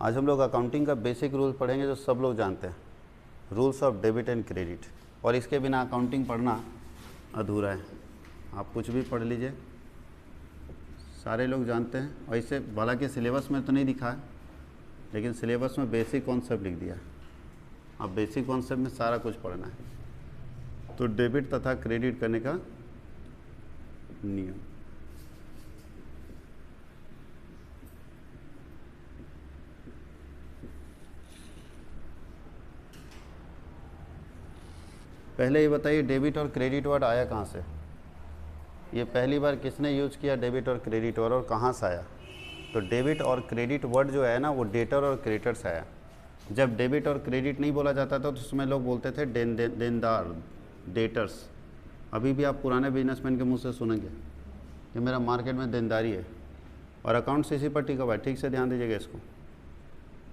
आज हम लोग अकाउंटिंग का बेसिक रूल पढ़ेंगे जो सब लोग जानते हैं, rules of debit and credit. और इसके बिना अकाउंटिंग पढ़ना अधूरा है। आप कुछ भी पढ़ लीजिए, सारे लोग जानते हैं। और इसे हालांकि सिलेबस में तो नहीं दिखा है, लेकिन सिलेबस में बेसिक कॉन्सेप्ट लिख दिया। अब बेसिक कॉन्सेप्ट में सारा कुछ पढ़ना है। तो डेबिट तथा क्रेडिट करने का नियम। पहले ये बताइए, डेबिट और क्रेडिट वर्ड आया कहाँ से? ये पहली बार किसने यूज किया डेबिट और क्रेडिट वर्ड, और कहाँ से आया? तो डेबिट और क्रेडिट वर्ड जो है ना, वो डेटर और क्रेडिटर से आया। जब डेबिट और क्रेडिट नहीं बोला जाता था तो उसमें लोग बोलते थे देनदार, डेटर्स। अभी भी आप पुराने बिजनेसमैन के मुंह से सुनेंगे कि मेरा मार्केट में देनदारी है, और अकाउंट्स इसी पर टिका हुआ है। ठीक से ध्यान दीजिएगा इसको,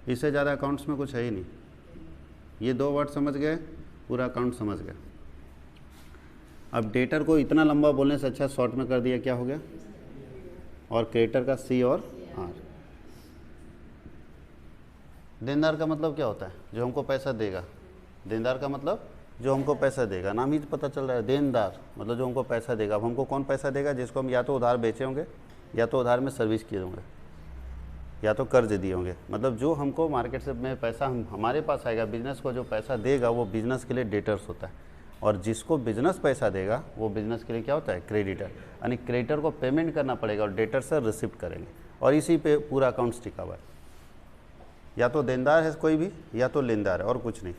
इससे ज़्यादा अकाउंट्स में कुछ है ही नहीं। ये दो वर्ड समझ गए, पूरा अकाउंट समझ गए। अब डेटर को इतना लंबा बोलने से अच्छा शॉर्ट में कर दिया, क्या हो गया? और क्रेडिटर का सी और आर। देनदार का मतलब क्या होता है? जो हमको पैसा देगा। देनदार का मतलब जो हमको पैसा देगा, नाम ही पता चल रहा है। देनदार मतलब जो हमको पैसा देगा। अब हमको कौन पैसा देगा? जिसको हम या तो उधार बेचे होंगे, या तो उधार में सर्विस किए होंगे, या तो कर्ज दिए होंगे। मतलब जो हमको मार्केट से में पैसा हमारे पास आएगा, बिजनेस को जो पैसा देगा वो बिजनेस के लिए डेटर्स होता है। और जिसको बिजनेस पैसा देगा वो बिजनेस के लिए क्या होता है? क्रेडिटर। यानी क्रेडिटर को पेमेंट करना पड़ेगा और डेटर से रिसिप्ट करेंगे, और इसी पे पूरा अकाउंट्स टिका हुआ है। या तो देनदार है कोई भी, या तो लेनदार है, और कुछ नहीं।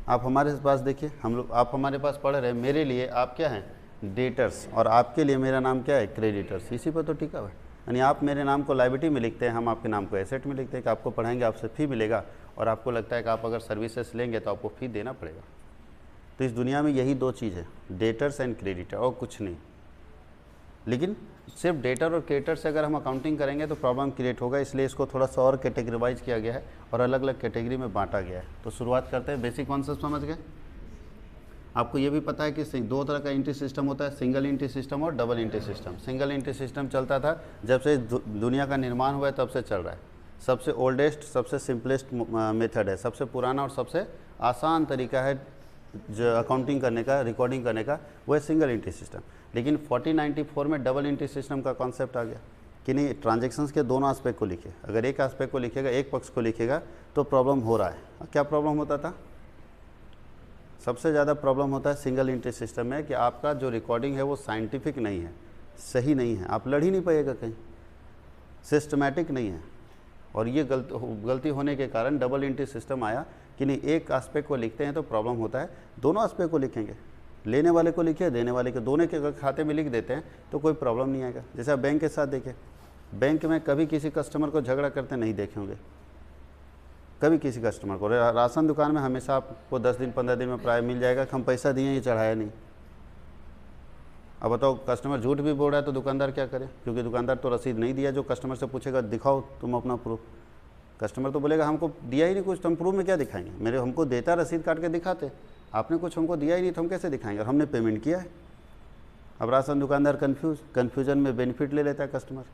आप हमारे पास देखिए, हम लोग, आप हमारे पास पढ़ रहे हैं, मेरे लिए आप क्या हैं? डेटर्स, और आपके लिए मेरा नाम क्या है? क्रेडिटर्स। इसी पर तो टिका हुआ है। यानी आप मेरे नाम को लायबिलिटी में लिखते हैं, हम आपके नाम को एसेट में लिखते हैं कि आपको पढ़ाएंगे, आपसे फ़ी मिलेगा, और आपको लगता है कि आप अगर सर्विसेज लेंगे तो आपको फ़ी देना पड़ेगा। तो इस दुनिया में यही दो चीज़ है, डेटर्स एंड क्रेडिटर, और कुछ नहीं। लेकिन सिर्फ डेटर और क्रेडिटर से अगर हम अकाउंटिंग करेंगे तो प्रॉब्लम क्रिएट होगा, इसलिए इसको थोड़ा सा और कैटेगराइज किया गया है और अलग अलग कैटेगरी में बांटा गया है। तो शुरुआत करते हैं। बेसिक कॉन्सेप्ट समझ गए? आपको ये भी पता है कि दो तरह का एंट्री सिस्टम होता है, सिंगल एंट्री सिस्टम और double entry system. Single entry system चलता था जब से दुनिया का निर्माण हुआ है, तब से चल रहा है। सबसे ओल्डेस्ट, सबसे सिंपलेस्ट मेथड है, सबसे पुराना और सबसे आसान तरीका है जो अकाउंटिंग करने का, रिकॉर्डिंग करने का, वो है सिंगल एंट्री सिस्टम। लेकिन 1494 में डबल एंट्री सिस्टम का कॉन्सेप्ट आ गया कि नहीं, ट्रांजैक्शंस के दोनों एस्पेक्ट को लिखे। अगर एक एस्पेक्ट को लिखेगा, एक पक्ष को लिखेगा, तो प्रॉब्लम हो रहा है। क्या प्रॉब्लम होता था? सबसे ज़्यादा प्रॉब्लम होता है सिंगल एंट्री सिस्टम में कि आपका जो रिकॉर्डिंग है वो साइंटिफिक नहीं है, सही नहीं है, आप लड़ ही नहीं पाइएगा कहीं, सिस्टमैटिक नहीं है। और ये गलती होने के कारण डबल एंट्री सिस्टम आया कि नहीं, एक एस्पेक्ट को लिखते हैं तो प्रॉब्लम होता है, दोनों एस्पेक्ट को लिखेंगे, लेने वाले को लिखिए, देने वाले के, दोनों के अगर खाते में लिख देते हैं तो कोई प्रॉब्लम नहीं आएगा। जैसे आप बैंक के साथ देखें, बैंक में कभी किसी कस्टमर को झगड़ा करते नहीं देखे होंगे, कभी किसी कस्टमर को। राशन दुकान में हमेशा आपको 10 दिन 15 दिन में प्राय मिल जाएगा कि हम पैसा दिए, ये चढ़ाया नहीं। अब बताओ, कस्टमर झूठ भी बोल रहा है तो दुकानदार क्या करे? क्योंकि दुकानदार तो रसीद नहीं दिया। जो कस्टमर से पूछेगा दिखाओ तुम अपना प्रूफ, कस्टमर तो बोलेगा हमको दिया ही नहीं कुछ, तो हम प्रूफ में क्या दिखाएंगे? मेरे हमको देता, रसीद काट के दिखाते, आपने कुछ हमको दिया ही नहीं तो हम कैसे दिखाएंगे? और हमने पेमेंट किया है। अब राशन दुकानदार कन्फ्यूजन में बेनिफिट ले लेता है कस्टमर।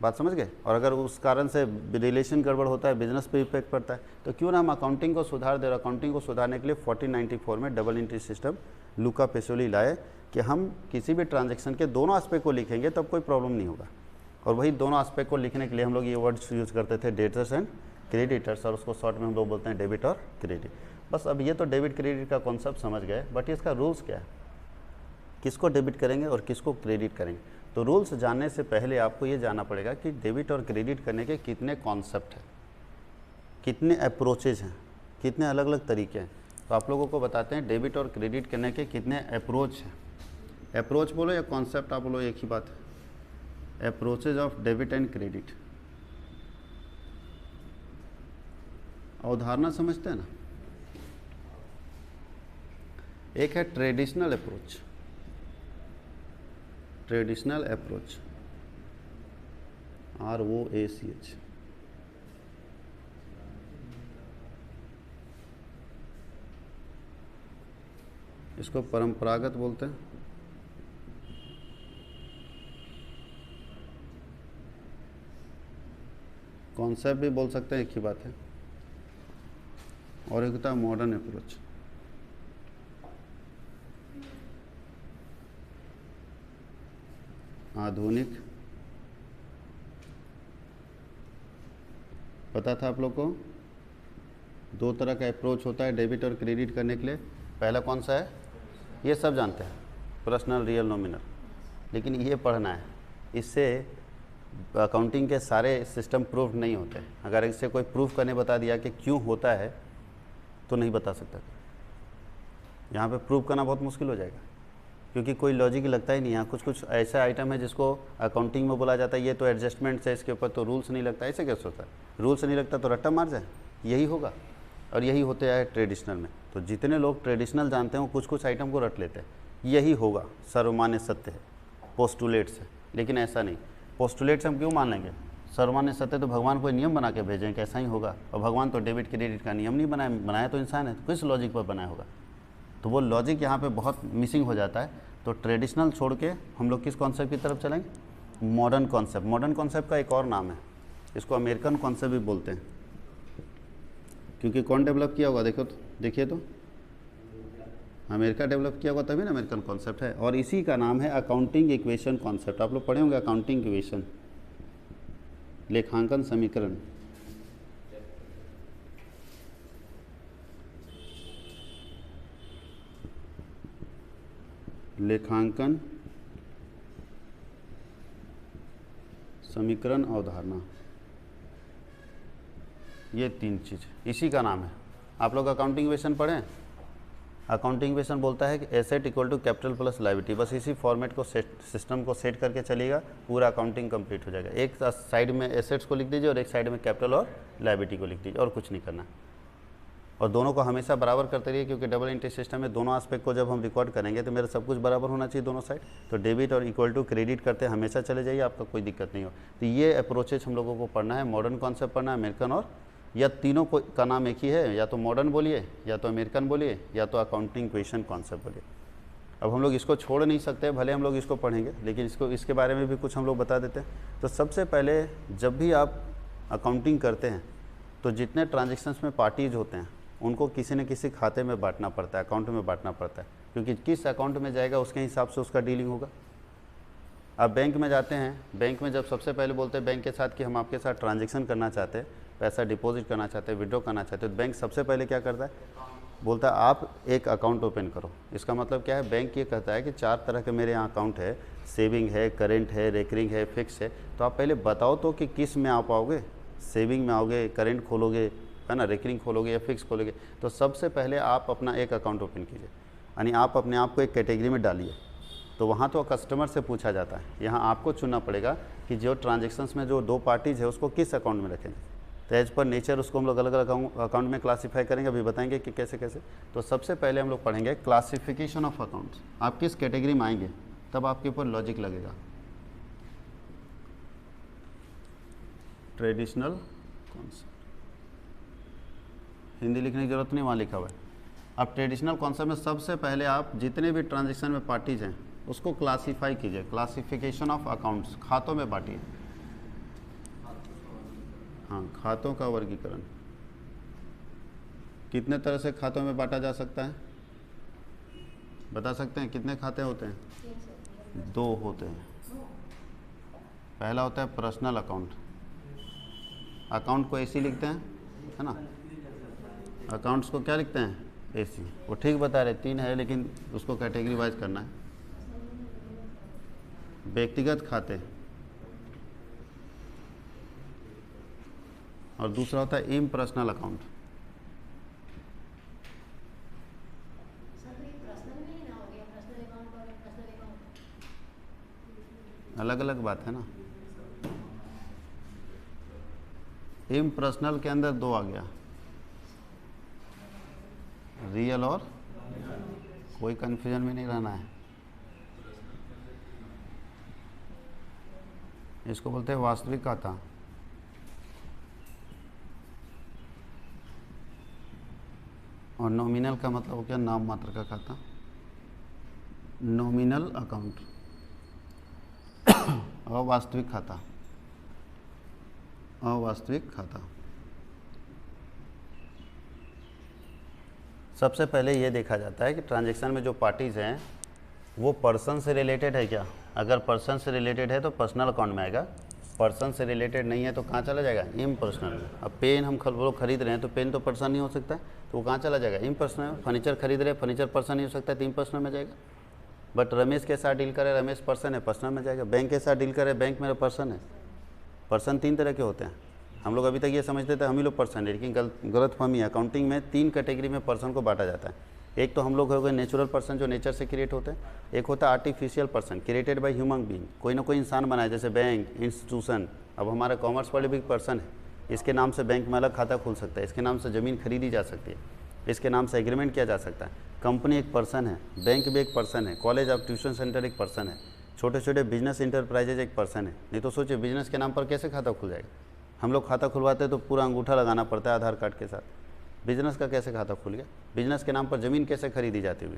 बात समझ गए? और अगर उस कारण से रिलेशन गड़बड़ होता है, बिजनेस पे इफेक्ट पड़ता है, तो क्यों ना हम अकाउंटिंग को सुधार दे। अकाउंटिंग को सुधारने के लिए 1494 में डबल एंट्री सिस्टम लुका पेसोली लाए कि हम किसी भी ट्रांजैक्शन के दोनों एस्पेक्ट को लिखेंगे तब कोई प्रॉब्लम नहीं होगा। और वही दोनों एस्पेक्ट को लिखने के लिए हम लोग ये वर्ड्स यूज़ करते थे, डेटर्स एंड क्रेडिटर्स, और उसको शॉर्ट में हम लोग बोलते हैं डेबिट और क्रेडिट। बस अब ये तो डेबिट क्रेडिट का कॉन्सेप्ट समझ गए, बट इसका रूल्स क्या है, किसको डेबिट करेंगे और किसको क्रेडिट करेंगे? तो रूल्स जानने से पहले आपको ये जानना पड़ेगा कि डेबिट और क्रेडिट करने के कितने कॉन्सेप्ट हैं, कितने अप्रोचेज हैं, कितने अलग अलग तरीके हैं। तो आप लोगों को बताते हैं डेबिट और क्रेडिट करने के कितने अप्रोच हैं। अप्रोच बोलो या कॉन्सेप्ट आप बोलो, एक ही बात है। Approaches of debit and credit. अवधारणा समझते हैं ना? एक है traditional approach, traditional approach, ROACH। इसको परंपरागत बोलते हैं। कॉन्सेप्ट भी बोल सकते हैं, एक ही बात है। और एक होता है मॉडर्न अप्रोच। आधुनिक, पता था आप लोग को? दो तरह का अप्रोच होता है डेबिट और क्रेडिट करने के लिए। पहला कौन सा है? ये सब जानते हैं, पर्सनल, रियल, नॉमिनल। लेकिन ये पढ़ना है, इससे अकाउंटिंग के सारे सिस्टम प्रूफ नहीं होते। अगर इससे कोई प्रूफ करने बता दिया कि क्यों होता है तो नहीं बता सकता। यहाँ पे प्रूफ करना बहुत मुश्किल हो जाएगा, क्योंकि कोई लॉजिक लगता ही नहीं। यहाँ कुछ कुछ ऐसा आइटम है जिसको अकाउंटिंग में बोला जाता है ये तो एडजस्टमेंट है, इसके ऊपर तो रूल्स नहीं लगता। ऐसे कैसे होता है? रूल्स नहीं लगता तो रट्टा मार जाए, यही होगा। और यही होते है ट्रेडिशनल में। तो जितने लोग ट्रेडिशनल जानते हैं कुछ कुछ आइटम को रट लेते हैं, यही होगा, सर्वमान्य सत्य है, पोस्टुलेट से। लेकिन ऐसा नहीं, पोस्टुलेट से हम क्यों मान लेंगे? सर्वमान्य सत्य तो भगवान कोई नियम बना के भेजें कि ऐसा ही होगा, और भगवान तो डेबिट क्रेडिट का नियम नहीं बनाया, बनाया तो इंसान है, तो किस लॉजिक पर बनाया होगा? तो वो लॉजिक यहाँ पे बहुत मिसिंग हो जाता है। तो ट्रेडिशनल छोड़ के हम लोग किस कॉन्सेप्ट की तरफ चलेंगे? Modern concept. मॉडर्न कॉन्सेप्ट का एक और नाम है, इसको अमेरिकन कॉन्सेप्ट भी बोलते हैं। क्योंकि कौन डेवलप किया होगा? देखो तो, देखिए तो, अमेरिका डेवलप किया होगा, तभी ना अमेरिकन कॉन्सेप्ट है। और इसी का नाम है अकाउंटिंग इक्वेशन कॉन्सेप्ट। आप लोग पढ़े होंगे अकाउंटिंग इक्वेशन, लेखांकन समीकरण। लेखांकन समीकरण अवधारणा, ये तीन चीज़ इसी का नाम है। आप लोग अकाउंटिंग इक्वेशन पढ़ें? अकाउंटिंग इक्वेशन बोलता है कि asset equal to capital plus liability. बस इसी फॉर्मेट को सिस्टम को सेट करके चलिएगा, पूरा अकाउंटिंग कंप्लीट हो जाएगा। एक साइड में एसेट्स को लिख दीजिए और एक साइड में कैपिटल और लायबिलिटी को लिख दीजिए, और कुछ नहीं करना। और दोनों को हमेशा बराबर करते रहिए, क्योंकि डबल एंट्री सिस्टम में दोनों एस्पेक्ट को जब हम रिकॉर्ड करेंगे तो मेरा सब कुछ बराबर होना चाहिए दोनों साइड। तो डेबिट और इक्वल टू क्रेडिट करते हमेशा चले जाइए, आपका कोई दिक्कत नहीं हो। तो ये अप्रोचेज हम लोगों को पढ़ना है। मॉडर्न कॉन्सेप्ट पढ़ना है, अमेरिकन, और या तीनों को का नाम एक ही है, या तो मॉडर्न बोलिए, या तो अमेरिकन बोलिए, या तो अकाउंटिंग इक्वेशन कॉन्सेप्ट बोलिए। अब हम लोग इसको छोड़ नहीं सकते, भले हम लोग इसको पढ़ेंगे, लेकिन इसके बारे में भी कुछ हम लोग बता देते हैं। तो सबसे पहले जब भी आप अकाउंटिंग करते हैं तो जितने ट्रांजेक्शन्स में पार्टीज होते हैं उनको किसी न किसी खाते में बांटना पड़ता है, अकाउंट में बांटना पड़ता है, क्योंकि किस अकाउंट में जाएगा उसके हिसाब से उसका डीलिंग होगा। आप बैंक में जाते हैं, बैंक में जब सबसे पहले बोलते हैं बैंक के साथ कि हम आपके साथ ट्रांजेक्शन करना चाहते हैं, पैसा डिपॉजिट करना चाहते हैं, विड्रॉ करना चाहते हैं, तो बैंक सबसे पहले क्या करता है? बोलता है आप एक अकाउंट ओपन करो। इसका मतलब क्या है? बैंक ये कहता है कि 4 तरह के मेरे यहाँ अकाउंट है, सेविंग है, करेंट है, रेकरिंग है, फिक्स है। तो आप पहले बताओ तो कि किस में आप आओगे, सेविंग में आओगे, करेंट खोलोगे, है ना, रेकरिंग खोलोगे या फिक्स खोलोगे। तो सबसे पहले आप अपना एक अकाउंट ओपन कीजिए, यानी आप अपने आप को एक कैटेगरी में डालिए। तो वहाँ तो कस्टमर से पूछा जाता है, यहाँ आपको चुनना पड़ेगा कि जो ट्रांजेक्शन्स में जो 2 पार्टीज़ है उसको किस अकाउंट में रखेंगे। तो एज पर नेचर उसको हम लोग अलग अलग अकाउंट में क्लासीफाई करेंगे, अभी बताएंगे कि कैसे कैसे। तो सबसे पहले हम लोग पढ़ेंगे क्लासिफिकेशन ऑफ अकाउंट्स। आप किस कैटेगरी में आएंगे तब आपके ऊपर लॉजिक लगेगा। ट्रेडिशनल कॉन्सेप्ट, हिंदी लिखने की जरूरत नहीं, वहाँ लिखा हुआ है। अब ट्रेडिशनल कॉन्सेप्ट में सबसे पहले आप जितने भी ट्रांजेक्शन में पार्टीज हैं उसको क्लासीफाई कीजिए। क्लासिफिकेशन ऑफ अकाउंट्स, खातों में बांटिए। हाँ, खातों का वर्गीकरण। कितने तरह से खातों में बांटा जा सकता है? बता सकते हैं कितने खाते होते हैं? 2 होते हैं। पहला होता है पर्सनल अकाउंट। अकाउंट को ऐसे लिखते हैं, है ना, अकाउंट्स को क्या लिखते हैं? ऐसी। वो ठीक बता रहे 3 है, लेकिन उसको कैटेगरी वाइज करना है। व्यक्तिगत खाते, और दूसरा होता है इम्पर्सनल अकाउंट। अलग अलग बात है ना। इम्पर्सनल के अंदर 2 आ गया, रियल और, कोई कन्फ्यूजन में नहीं रहना है। इसको बोलते हैं वास्तविक खाता। और नॉमिनल का मतलब हो गया नाम मात्र का खाता, नॉमिनल अकाउंट। और वास्तविक खाता, अवास्तविक खाता। सबसे पहले ये देखा जाता है कि ट्रांजैक्शन में जो पार्टीज़ हैं वो पर्सन से रिलेटेड है क्या। अगर पर्सन से रिलेटेड है तो पर्सनल अकाउंट में आएगा, पर्सन से रिलेटेड नहीं है तो कहाँ चला जाएगा, इम्पर्सनल में। अब पेन हम लोग खरीद रहे हैं तो पेन तो पर्सन नहीं हो सकता है, तो वो कहाँ चला जाएगा, इम्पर्सनल में। फर्नीचर खरीद रहे हैं, फर्नीचर पर्सन नहीं हो सकता है, तो इम्पर्सनल में जाएगा। बट रमेश के साथ डील करे, रमेश पर्सन है, पर्सनल में जाएगा। बैंक के साथ डील करे, बैंक मेरा पर्सन है। पर्सन 3 तरह के होते हैं। हम लोग अभी तक ये समझते थे हम ही लोग पर्सन है, लेकिन गलत फहमी है। अकाउंटिंग में 3 कैटेगरी में पर्सन को बांटा जाता है। एक तो हम लोग हो गए नेचुरल पर्सन, जो नेचर से क्रिएट होते हैं। एक होता है artificial person, created by human being, कोई ना कोई इंसान बनाए, जैसे बैंक, इंस्टीट्यूशन। अब हमारा कॉमर्स वाले भी पर्सन है, इसके नाम से बैंक में अलग खाता खुल सकता है, इसके नाम से ज़मीन खरीदी जा सकती है, इसके नाम से एग्रीमेंट किया जा सकता है। कंपनी एक पर्सन है, बैंक भी एक पर्सन है, कॉलेज और ट्यूशन सेंटर एक पर्सन है, छोटे छोटे बिजनेस इंटरप्राइजेज एक पर्सन है। नहीं तो सोचिए बिजनेस के नाम पर कैसे खाता खुल जाएगा। हम लोग खाता खुलवाते हैं तो पूरा अंगूठा लगाना पड़ता है आधार कार्ड के साथ। बिजनेस का कैसे खाता खुल गया, बिजनेस के नाम पर ज़मीन कैसे खरीदी जाती हुई।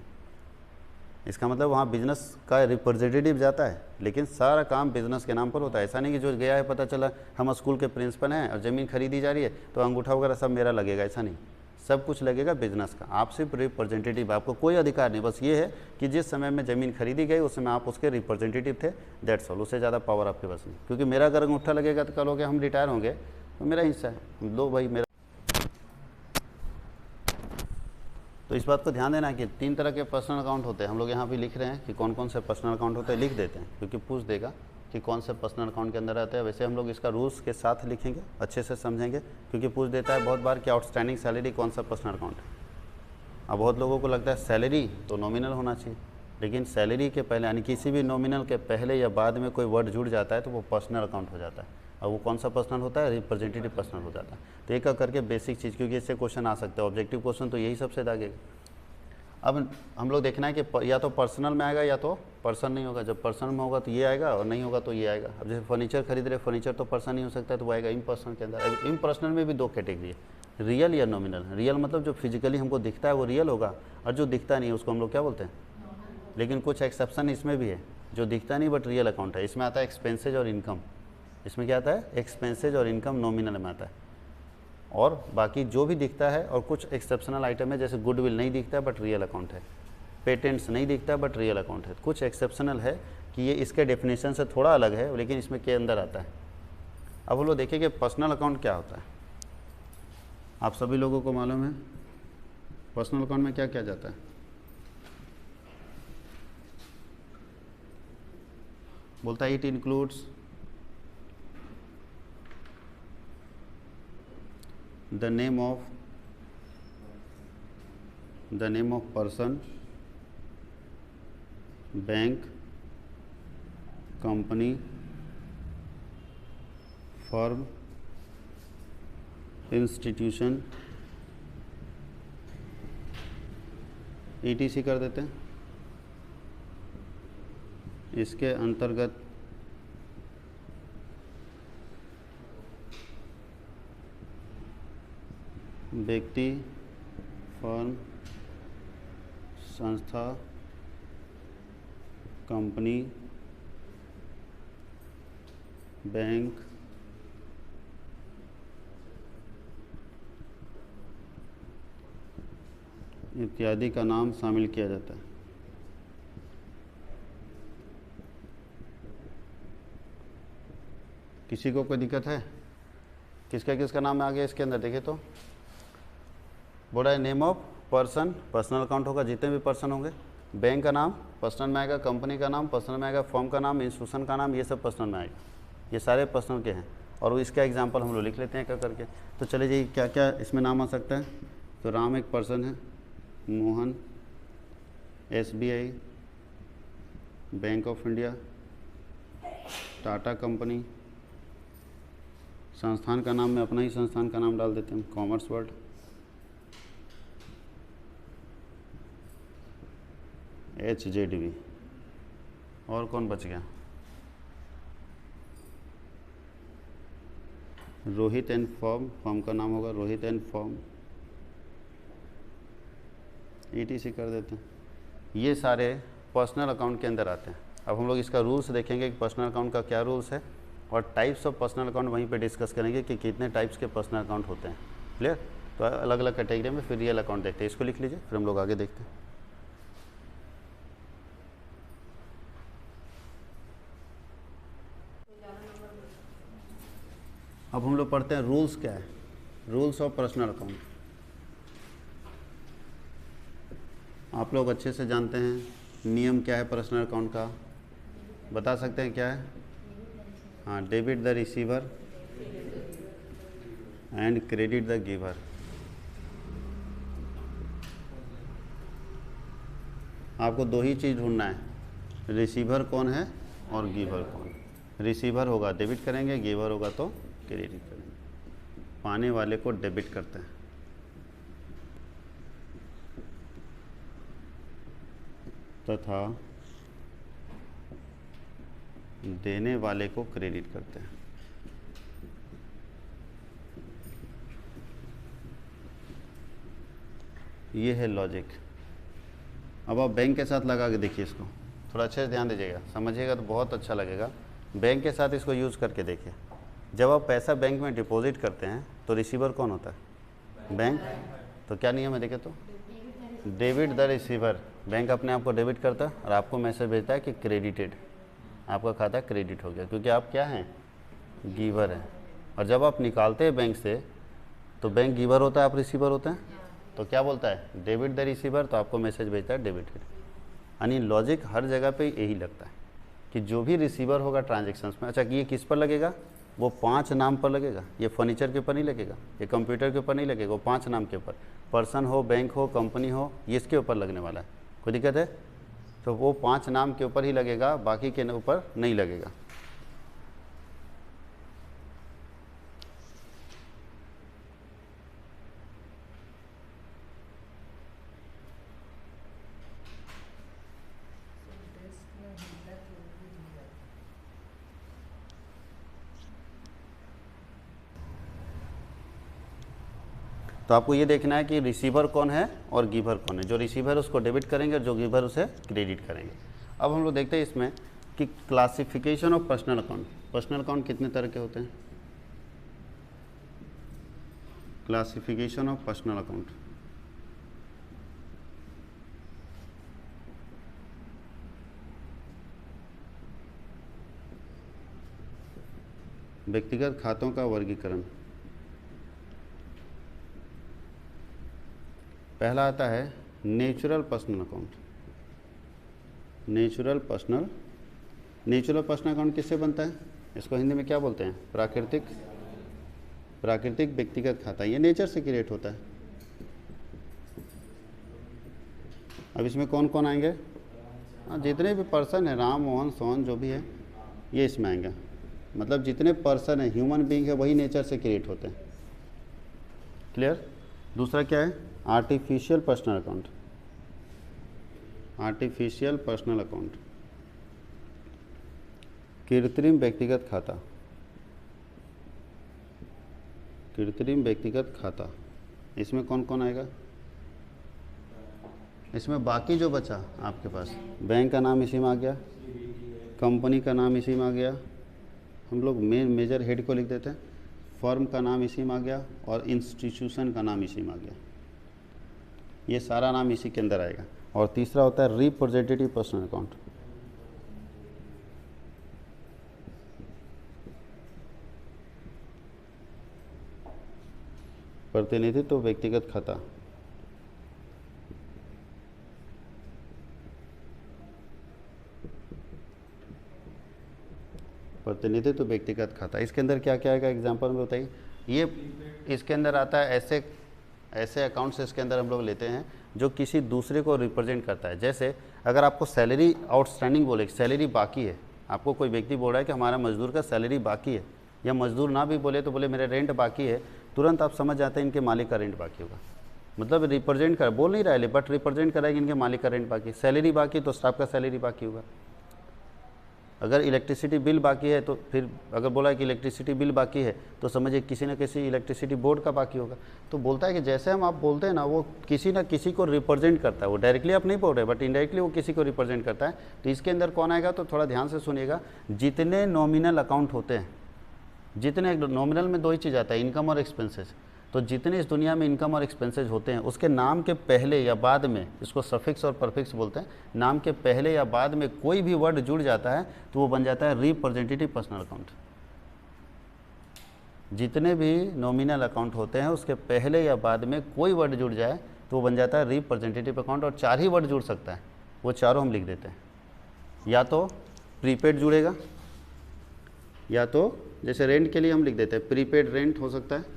इसका मतलब वहाँ बिजनेस का रिप्रेजेंटेटिव जाता है, लेकिन सारा काम बिजनेस के नाम पर होता है। ऐसा नहीं कि जो गया है पता चला हम स्कूल के प्रिंसिपल हैं और ज़मीन खरीदी जा रही है तो अंगूठा वगैरह सब मेरा लगेगा, ऐसा नहीं। सब कुछ लगेगा बिजनेस का, आप सिर्फ रिप्रेजेंटेटिव, आपको कोई अधिकार नहीं। बस ये है कि जिस समय में ज़मीन खरीदी गई उस समय आप उसके रिप्रेजेंटेटिव थे, दैट्स ऑल। उससे ज़्यादा पावर आपके पास नहीं। क्योंकि मेरा अगर अंगूठा लगेगा तो कल हो गया हम रिटायर होंगे तो मेरा हिस्सा है, लो भाई मेरा। तो इस बात को ध्यान देना कि 3 तरह के पर्सनल अकाउंट होते हैं। हम लोग यहाँ भी लिख रहे हैं कि कौन कौन से पर्सनल अकाउंट होते हैं, लिख देते हैं, क्योंकि पूछ देगा कि कौन से पर्सनल अकाउंट के अंदर आते हैं। वैसे हम लोग इसका रूल्स के साथ लिखेंगे, अच्छे से समझेंगे, क्योंकि पूछ देता है बहुत बार कि आउटस्टैंडिंग सैलरी कौन सा पर्सनल अकाउंट है। अब बहुत लोगों को लगता है सैलरी तो नॉमिनल होना चाहिए, लेकिन सैलरी के पहले यानी किसी भी नॉमिनल के पहले या बाद में कोई वर्ड जुड़ जाता है तो वो पर्सनल अकाउंट हो जाता है। और वो कौन सा पर्सनल होता है, रिप्रेजेंटेटिव पर्सनल हो जाता है। तो एक करके बेसिक चीज़, क्योंकि इससे क्वेश्चन आ सकता है, ऑब्जेक्टिव क्वेश्चन तो यही सबसे दागेगा। अब हम लोग देखना है कि या तो पर्सनल में आएगा या तो पर्सन नहीं होगा। जब पर्सन में होगा तो ये आएगा और नहीं होगा तो ये आएगा। अब जैसे फर्नीचर खरीद रहे, फर्नीचर तो पर्सन नहीं हो सकता है, तो वो आएगा इम्पर्सन के अंदर। अब इम्पर्सनल में भी 2 कैटेगरी है, रियल या नॉमिनल। रियल मतलब जो फिजिकली हमको दिखता है वो रियल होगा, और जो दिखता नहीं है उसको हम लोग क्या बोलते हैं। लेकिन कुछ एक्सेप्शन इसमें भी है, जो दिखता नहीं बट रियल अकाउंट है। इसमें आता है एक्सपेंसेज और इनकम। इसमें क्या आता है, एक्सपेंसेज और इनकम नॉमिनल में आता है। और बाकी जो भी दिखता है, और कुछ एक्सेप्शनल आइटम है, जैसे गुडविल नहीं दिखता है बट रियल अकाउंट है, पेटेंट्स नहीं दिखता है बट रियल अकाउंट है। कुछ एक्सेप्शनल है कि ये इसके डेफिनेशन से थोड़ा अलग है, लेकिन इसमें के अंदर आता है। अब हम लोग देखें कि पर्सनल अकाउंट क्या होता है। आप सभी लोगों को मालूम है पर्सनल अकाउंट में क्या क्या जाता है। बोलता है it includes the name of person, bank, company, firm, institution, ETC कर देते हैं। इसके अंतर्गत व्यक्ति, फर्म, संस्था, कंपनी, बैंक, इत्यादि का नाम शामिल किया जाता है। किसी को कोई दिक्कत है, किसका किसका नाम आ गया इसके अंदर, देखिए तो बोला है name of person, personal account होगा, जितने भी पर्सन होंगे। बैंक का नाम पर्सनल में आएगा, कंपनी का नाम पर्सनल में आएगा, फर्म का नाम, इंस्टीट्यूशन का नाम, ये सब पर्सनल में आएगा। ये सारे पर्सनल के हैं, और इसका एग्जांपल हम लोग लिख लेते हैं क्या करके। तो चले जाइए क्या क्या इसमें नाम आ सकता है। तो राम एक पर्सन है, Mohan, SBI, bank of India, Tata company, संस्थान का नाम में अपना ही संस्थान का नाम डाल देते हैं, कॉमर्स वर्ल्ड, HZB। और कौन बच गया, रोहित एंड फॉर्म, फॉर्म का नाम होगा रोहित एंड फॉर्म, ETC कर देते हैं। ये सारे पर्सनल अकाउंट के अंदर आते हैं। अब हम लोग इसका रूल्स देखेंगे कि पर्सनल अकाउंट का क्या रूल्स है, और टाइप्स ऑफ पर्सनल अकाउंट वहीं पे डिस्कस करेंगे कि कितने टाइप्स के पर्सनल अकाउंट होते हैं। क्लियर? तो अलग अलग कैटेगरी में फिर रियल अकाउंट देखते हैं। इसको लिख लीजिए, फिर हम लोग आगे देखते हैं। अब हम लोग पढ़ते हैं रूल्स क्या है, रूल्स ऑफ पर्सनल अकाउंट। आप लोग अच्छे से जानते हैं नियम क्या है पर्सनल अकाउंट का, बता सकते हैं क्या है? हाँ, debit the receiver and credit the giver. आपको दो ही चीज़ ढूंढना है, रिसीवर कौन है और गिवर कौन है। रिसीवर होगा डेबिट करेंगे, गिवर होगा तो क्रेडिट करेंगे। पाने वाले को डेबिट करते हैं तथा देने वाले को क्रेडिट करते हैं। ये है लॉजिक। अब आप बैंक के साथ लगा के देखिए इसको, थोड़ा अच्छे से ध्यान दीजिएगा, समझिएगा तो बहुत अच्छा लगेगा। बैंक के साथ इसको यूज़ करके देखिए। जब आप पैसा बैंक में डिपॉजिट करते हैं तो रिसीवर कौन होता है? बैंक। तो क्या नियम है देखें तो, डेबिट द रिसीवर। बैंक अपने आप को डेबिट करता है और आपको मैसेज भेजता है कि क्रेडिटेड, आपका खाता क्रेडिट हो गया, क्योंकि आप क्या हैं? गिवर हैं। और जब आप निकालते हैं बैंक से तो बैंक गिवर होता है, आप रिसीवर होते हैं। तो क्या बोलता है? डेबिट द रिसीवर, तो आपको मैसेज भेजता है डेबिटेड। यानी लॉजिक हर जगह पे यही लगता है कि जो भी रिसीवर होगा ट्रांजेक्शन्स में, अच्छा ये किस पर लगेगा? वो 5 नाम पर लगेगा। ये फर्नीचर के ऊपर नहीं लगेगा, ये कंप्यूटर के ऊपर नहीं लगेगा, वो 5 नाम के ऊपर, पर्सन हो, बैंक हो, कंपनी हो, ये इसके ऊपर लगने वाला है। कोई दिक्कत है? तो वो 5 नाम के ऊपर ही लगेगा, बाकी के ऊपर नहीं लगेगा। तो आपको ये देखना है कि रिसीवर कौन है और गिवर कौन है। जो रिसीवर उसको डेबिट करेंगे और जो गिवर उसे क्रेडिट करेंगे। अब हम लोग देखते हैं इसमें कि classification of personal account. Personal account कितने तरह के होते हैं? Classification of personal account. व्यक्तिगत खातों का वर्गीकरण। पहला आता है natural personal account. Natural personal account किससे बनता है? इसको हिंदी में क्या बोलते हैं? प्राकृतिक व्यक्तिगत खाता। ये नेचर से क्रिएट होता है। अब इसमें कौन कौन आएंगे? हाँ, जितने भी पर्सन है, राम मोहन सोहन जो भी है, ये इसमें आएंगे। मतलब जितने पर्सन है, ह्यूमन बीइंग है, वही नेचर से क्रिएट होते हैं। क्लियर? दूसरा क्या है? Artificial personal account. Artificial personal account, कृत्रिम व्यक्तिगत खाता। कृत्रिम व्यक्तिगत खाता, इसमें कौन कौन आएगा? इसमें बाकी जो बचा आपके पास, बैंक का नाम इसी में आ गया, कंपनी का नाम इसी में आ गया, हम लोग मेजर हेड को लिख देते हैं, फर्म का नाम इसी में आ गया और इंस्टीट्यूशन का नाम इसी में आ गया। ये सारा नाम इसी के अंदर आएगा। और तीसरा होता है रिप्रेजेंटेटिव पर्सनल अकाउंट। प्रतिनिधित्व तो व्यक्तिगत खाता। प्रतिनिधित्व तो व्यक्तिगत खाता, इसके अंदर क्या क्या आएगा? एग्जाम्पल में बताइए। ये इसके अंदर आता है ऐसे अकाउंट्स इसके अंदर हम लोग लेते हैं जो किसी दूसरे को रिप्रेजेंट करता है। जैसे अगर आपको सैलरी आउटस्टैंडिंग बोले, सैलरी बाकी है, आपको कोई व्यक्ति बोल रहा है कि हमारा मजदूर का सैलरी बाकी है, या मजदूर ना भी बोले तो बोले मेरा रेंट बाकी है, तुरंत आप समझ जाते हैं इनके मालिक का रेंट बाकी होगा। मतलब रिप्रेजेंट कर बोल नहीं रहा है, बट रिप्रेजेंट कर रहा है कि इनके मालिक का रेंट बाकी, सैलरी बाकी तो स्टाफ का सैलरी बाकी होगा। अगर इलेक्ट्रिसिटी बिल बाकी है तो फिर अगर बोला है कि इलेक्ट्रिसिटी बिल बाकी है तो समझिए किसी न किसी इलेक्ट्रिसिटी बोर्ड का बाकी होगा। तो बोलता है कि जैसे हम आप बोलते हैं ना, वो किसी न किसी को रिप्रेजेंट करता है। वो डायरेक्टली आप नहीं बोल रहे बट इनडायरेक्टली वो किसी को रिप्रेजेंट करता है। तो इसके अंदर कौन आएगा, तो थोड़ा ध्यान से सुनिएगा। जितने नॉमिनल अकाउंट होते हैं, जितने नॉमिनल में दो ही चीज़ आता है, इनकम और एक्सपेंसेस। तो जितने इस दुनिया में इनकम और एक्सपेंसेस होते हैं उसके नाम के पहले या बाद में, इसको सफिक्स और परफिक्स बोलते हैं, नाम के पहले या बाद में कोई भी वर्ड जुड़ जाता है तो वो बन जाता है रिप्रेजेंटेटिव पर्सनल अकाउंट। जितने भी नॉमिनल अकाउंट होते हैं उसके पहले या बाद में कोई वर्ड जुड़ जाए तो वो बन जाता है रिप्रेजेंटेटिव अकाउंट। और 4 ही वर्ड जुड़ सकता है, वो चारों हम लिख देते हैं। या तो प्रीपेड जुड़ेगा, या तो जैसे रेंट के लिए हम लिख देते हैं प्रीपेड रेंट हो सकता है।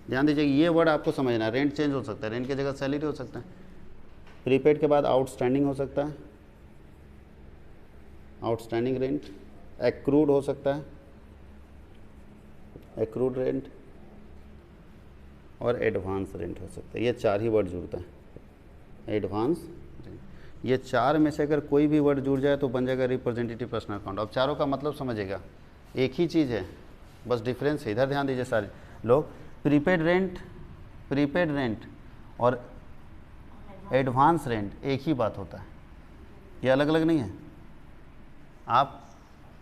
ध्यान दीजिए ये वर्ड आपको समझना है। रेंट चेंज हो सकता है, रेंट की जगह सैलरी हो सकता है। प्रीपेड के बाद आउटस्टैंडिंग हो सकता है, आउटस्टैंडिंग रेंट। एक्रूड हो सकता है, एक्रूड रेंट। और एडवांस रेंट हो सकता है। ये 4 ही वर्ड जुड़ता है, एडवांस रेंट। ये 4 में से अगर कोई भी वर्ड जुड़ जाए तो बन जाएगा रिप्रेजेंटेटिव पर्सनल अकाउंट। अब चारों का मतलब समझिएगा, एक ही चीज़ है, बस डिफरेंस है। इधर ध्यान दीजिए सारे लोग। प्रीपेड रेंट और एडवांस रेंट एक ही बात होता है, ये अलग अलग नहीं है। आप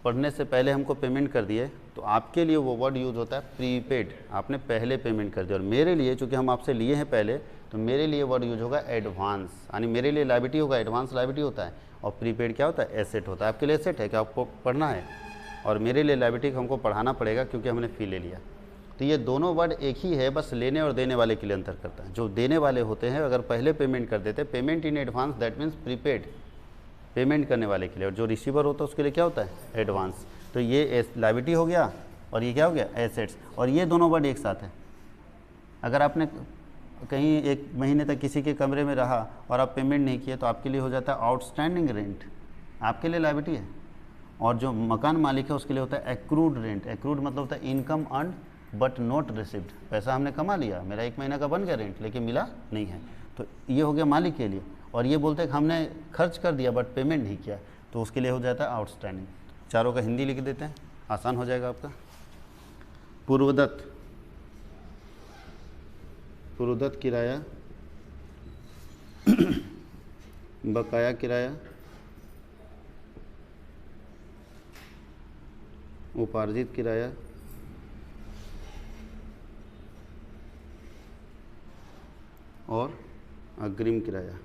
पढ़ने से पहले हमको पेमेंट कर दिए तो आपके लिए वो वर्ड यूज़ होता है प्रीपेड, आपने पहले पेमेंट कर दिया। और मेरे लिए, चूँकि हम आपसे लिए हैं पहले, तो मेरे लिए वर्ड यूज होगा एडवांस, यानी मेरे लिए लायबिलिटी होगा, एडवांस लायबिलिटी होता है। और प्रीपेड क्या होता है, एसेट होता है। आपके लिए एसेट है कि आपको पढ़ना है, और मेरे लिए लायबिलिटी हमको पढ़ाना पड़ेगा क्योंकि हमने फ़ी ले लिया। तो ये दोनों वर्ड एक ही है, बस लेने और देने वाले के लिए अंतर करता है। जो देने वाले होते हैं अगर पहले पेमेंट कर देते, payment in advance, that means prepaid, payment करने वाले के लिए। और जो रिसीवर होता है उसके लिए क्या होता है, एडवांस। तो ये लायबिलिटी हो गया और ये क्या हो गया, एसेट्स। और ये दोनों वर्ड एक साथ है। अगर आपने कहीं 1 महीने तक किसी के कमरे में रहा और आप पेमेंट नहीं किए तो आपके लिए हो जाता है आउटस्टैंडिंग रेंट, आपके लिए लायबिलिटी है। और जो मकान मालिक है उसके लिए होता है एक्रूड रेंट। एक्रूड मतलब होता है income earn but not received, पैसा हमने कमा लिया, मेरा 1 महीना का बन गया रेंट, लेकिन मिला नहीं है। तो ये हो गया मालिक के लिए। और ये बोलते हैं कि हमने खर्च कर दिया बट पेमेंट नहीं किया, तो उसके लिए हो जाता है आउटस्टैंडिंग। चारों का हिंदी लिख देते हैं, आसान हो जाएगा आपका। पूर्वदत्त, पूर्वदत्त किराया, बकाया किराया, उपार्जित किराया, और अग्रिम किराया।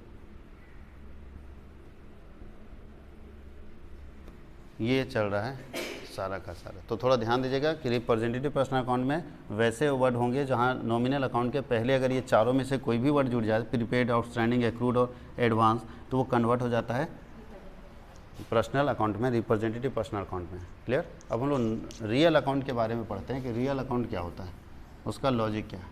ये चल रहा है सारा का सारा। तो थोड़ा ध्यान दीजिएगा कि रिप्रेजेंटेटिव पर्सनल अकाउंट में वैसे वर्ड होंगे जहां नॉमिनल अकाउंट के पहले अगर ये चारों में से कोई भी वर्ड जुड़ जाए, प्रीपेड, आउटस्टैंडिंग, एक्रूड और एडवांस, तो वो कन्वर्ट हो जाता है पर्सनल अकाउंट में, रिप्रेजेंटेटिव पर्सनल अकाउंट में। क्लियर। अब हम लोग रियल अकाउंट के बारे में पढ़ते हैं कि रियल अकाउंट क्या होता है, उसका लॉजिक क्या है।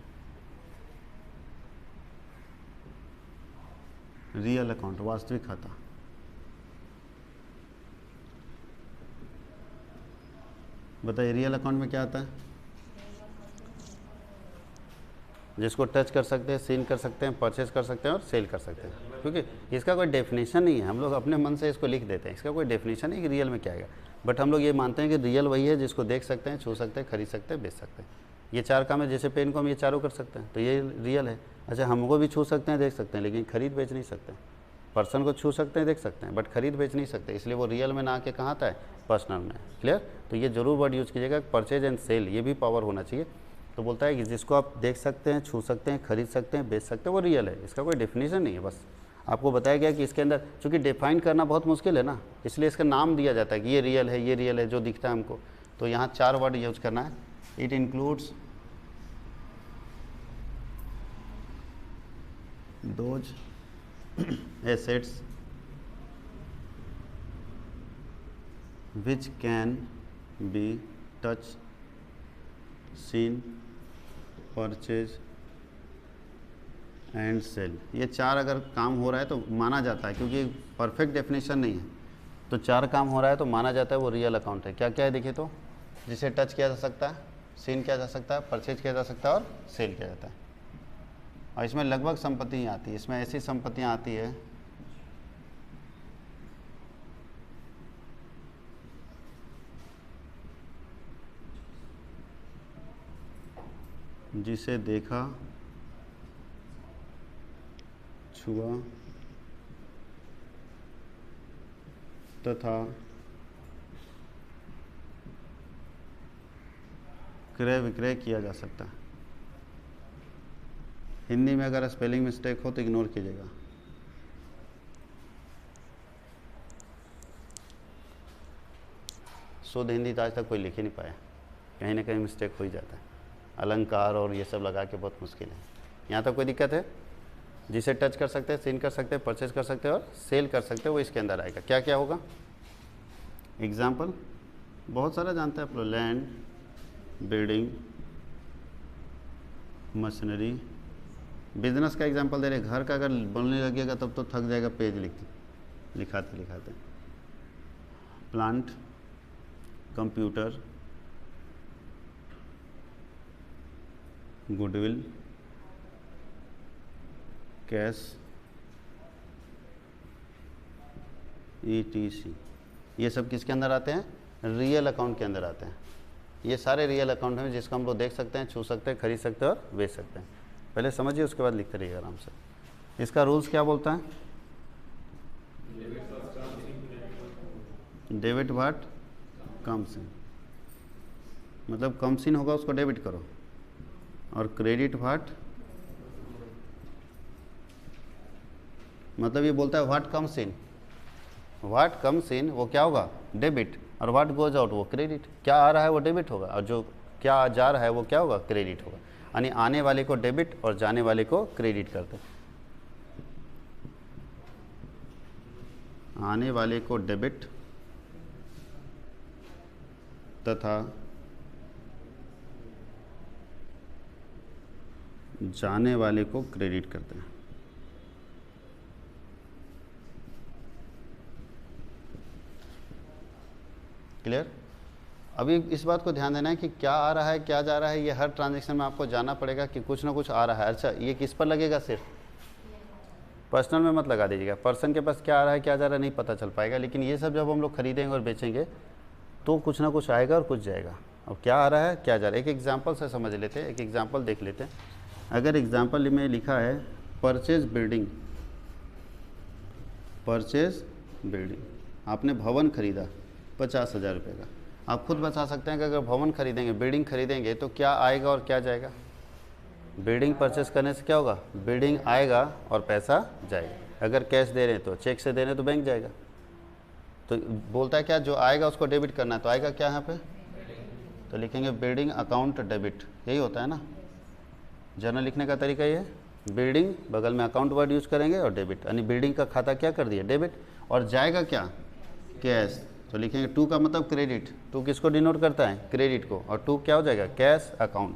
रियल अकाउंट, वास्तविक खाता। बताइए रियल अकाउंट में क्या आता है, जिसको टच कर सकते हैं, सीन कर सकते हैं, परचेज कर सकते हैं और सेल कर सकते हैं। क्योंकि इसका कोई डेफिनेशन नहीं है, हम लोग अपने मन से इसको लिख देते हैं, इसका कोई डेफिनेशन नहीं कि रियल में क्या आएगा। बट हम लोग ये मानते हैं कि रियल वही है जिसको देख सकते हैं, छू सकते हैं, खरीद सकते हैं, बेच सकते हैं। ये 4 काम है, जैसे पेन को हम ये चारों कर सकते हैं, तो ये रियल है। अच्छा, हमको भी छू सकते हैं, देख सकते हैं, लेकिन खरीद बेच नहीं सकते। पर्सन को छू सकते हैं, देख सकते हैं, बट खरीद बेच नहीं सकते, इसलिए वो रियल में ना आके कहाँ आता है, पर्सनल में। क्लियर। तो ये जरूर वर्ड यूज़ कीजिएगा, परचेज एंड सेल, ये भी पावर होना चाहिए। तो बोलता है कि जिसको आप देख सकते हैं, छू सकते हैं, खरीद सकते हैं, बेच सकते हैं, वो रियल है। इसका कोई डेफिनेशन नहीं है, बस आपको बताया गया कि इसके अंदर, चूँकि डिफाइन करना बहुत मुश्किल है ना, इसलिए इसका नाम दिया जाता है कि ये रियल है, ये रियल है, जो दिखता है हमको। तो यहाँ 4 वर्ड यूज करना है। It includes those assets which can be touched, seen, purchased and sell। ये 4 अगर काम हो रहा है तो माना जाता है, क्योंकि परफेक्ट डेफिनेशन नहीं है, तो 4 काम हो रहा है तो माना जाता है वो रियल अकाउंट है। क्या क्या है देखिए, तो जिसे टच किया जा सकता है, सीन किया जा सकता है, परचेज किया जा सकता है और सेल किया जाता है। और इसमें लगभग संपत्ति आती है, इसमें ऐसी संपत्तियाँ आती है जिसे देखा, छुआ तथा क्रय विक्रय किया जा सकता है। हिंदी में अगर स्पेलिंग मिस्टेक हो तो इग्नोर कीजिएगा। शुद्ध हिंदी तो आज तक कोई लिख ही नहीं पाया, कहीं ना कहीं मिस्टेक हो ही जाता है। अलंकार और ये सब लगा के बहुत मुश्किल है। यहाँ तक कोई दिक्कत है? जिसे टच कर सकते हैं, सीन कर सकते हैं, परचेज कर सकते हैं और सेल कर सकते हैं, वो इसके अंदर आएगा। क्या क्या होगा? एग्जाम्पल बहुत सारा जानते हैं आप लोग, लैंड, बिल्डिंग, मशीनरी। बिजनेस का एग्जांपल दे रहे, घर का अगर बोलने लगेगा तब तो थक जाएगा पेज लिखाते लिखाते। Plant, computer, goodwill, cash, ETC, ये सब किसके अंदर आते हैं? रियल अकाउंट के अंदर आते हैं। ये सारे रियल अकाउंट हैं जिसको हम लोग देख सकते हैं, छू सकते हैं, खरीद सकते हैं और बेच सकते हैं। पहले समझिए, उसके बाद लिखते रहिए आराम से। इसका रूल्स क्या बोलता है? डेबिट व्हाट कम्स इन, मतलब कम्स इन होगा उसको डेबिट करो, और क्रेडिट व्हाट, मतलब ये बोलता है what comes in, what comes in वो क्या होगा? डेबिट, और व्हाट गोज आउट वो क्रेडिट। क्या आ रहा है वो डेबिट होगा, और जो क्या जा रहा है वो क्या होगा? क्रेडिट होगा। यानी आने वाले को डेबिट और जाने वाले को क्रेडिट करते हैं। आने वाले को डेबिट तथा जाने वाले को क्रेडिट करते हैं। क्लियर? अभी इस बात को ध्यान देना है कि क्या आ रहा है, क्या जा रहा है, ये हर ट्रांजैक्शन में आपको जानना पड़ेगा कि कुछ ना कुछ आ रहा है। अच्छा, ये किस पर लगेगा? सिर्फ पर्सनल में मत लगा दीजिएगा। पर्सन के पास क्या आ रहा है, क्या जा रहा है नहीं पता चल पाएगा, लेकिन ये सब जब हम लोग खरीदेंगे और बेचेंगे तो कुछ ना कुछ आएगा और कुछ जाएगा। अब क्या आ रहा है, क्या जा रहा है, एक एग्जाम्पल से समझ लेते हैं, एक एग्जाम्पल देख लेते हैं। अगर एग्जाम्पल में लिखा है परचेज बिल्डिंग, परचेज बिल्डिंग, आपने भवन खरीदा 50,000 रुपये का। आप खुद बता सकते हैं कि अगर भवन खरीदेंगे, बिल्डिंग खरीदेंगे तो क्या आएगा और क्या जाएगा? बिल्डिंग परचेस करने से क्या होगा? बिल्डिंग आएगा और पैसा जाएगा। अगर कैश दे रहे हैं तो, चेक से दे रहे हैं तो बैंक जाएगा। तो बोलता है क्या, जो आएगा उसको डेबिट करना है, तो आएगा क्या यहाँ पे? तो लिखेंगे बिल्डिंग अकाउंट डेबिट, यही होता है ना। जर्नल लिखने का तरीका ये है, बिल्डिंग बगल में अकाउंट वर्ड यूज़ करेंगे और डेबिट, यानी बिल्डिंग का खाता क्या कर दिया? डेबिट, और जाएगा क्या? कैश। तो लिखेंगे टू का मतलब क्रेडिट, टू किसको डिनोट करता है? क्रेडिट को, और टू क्या हो जाएगा? कैश अकाउंट,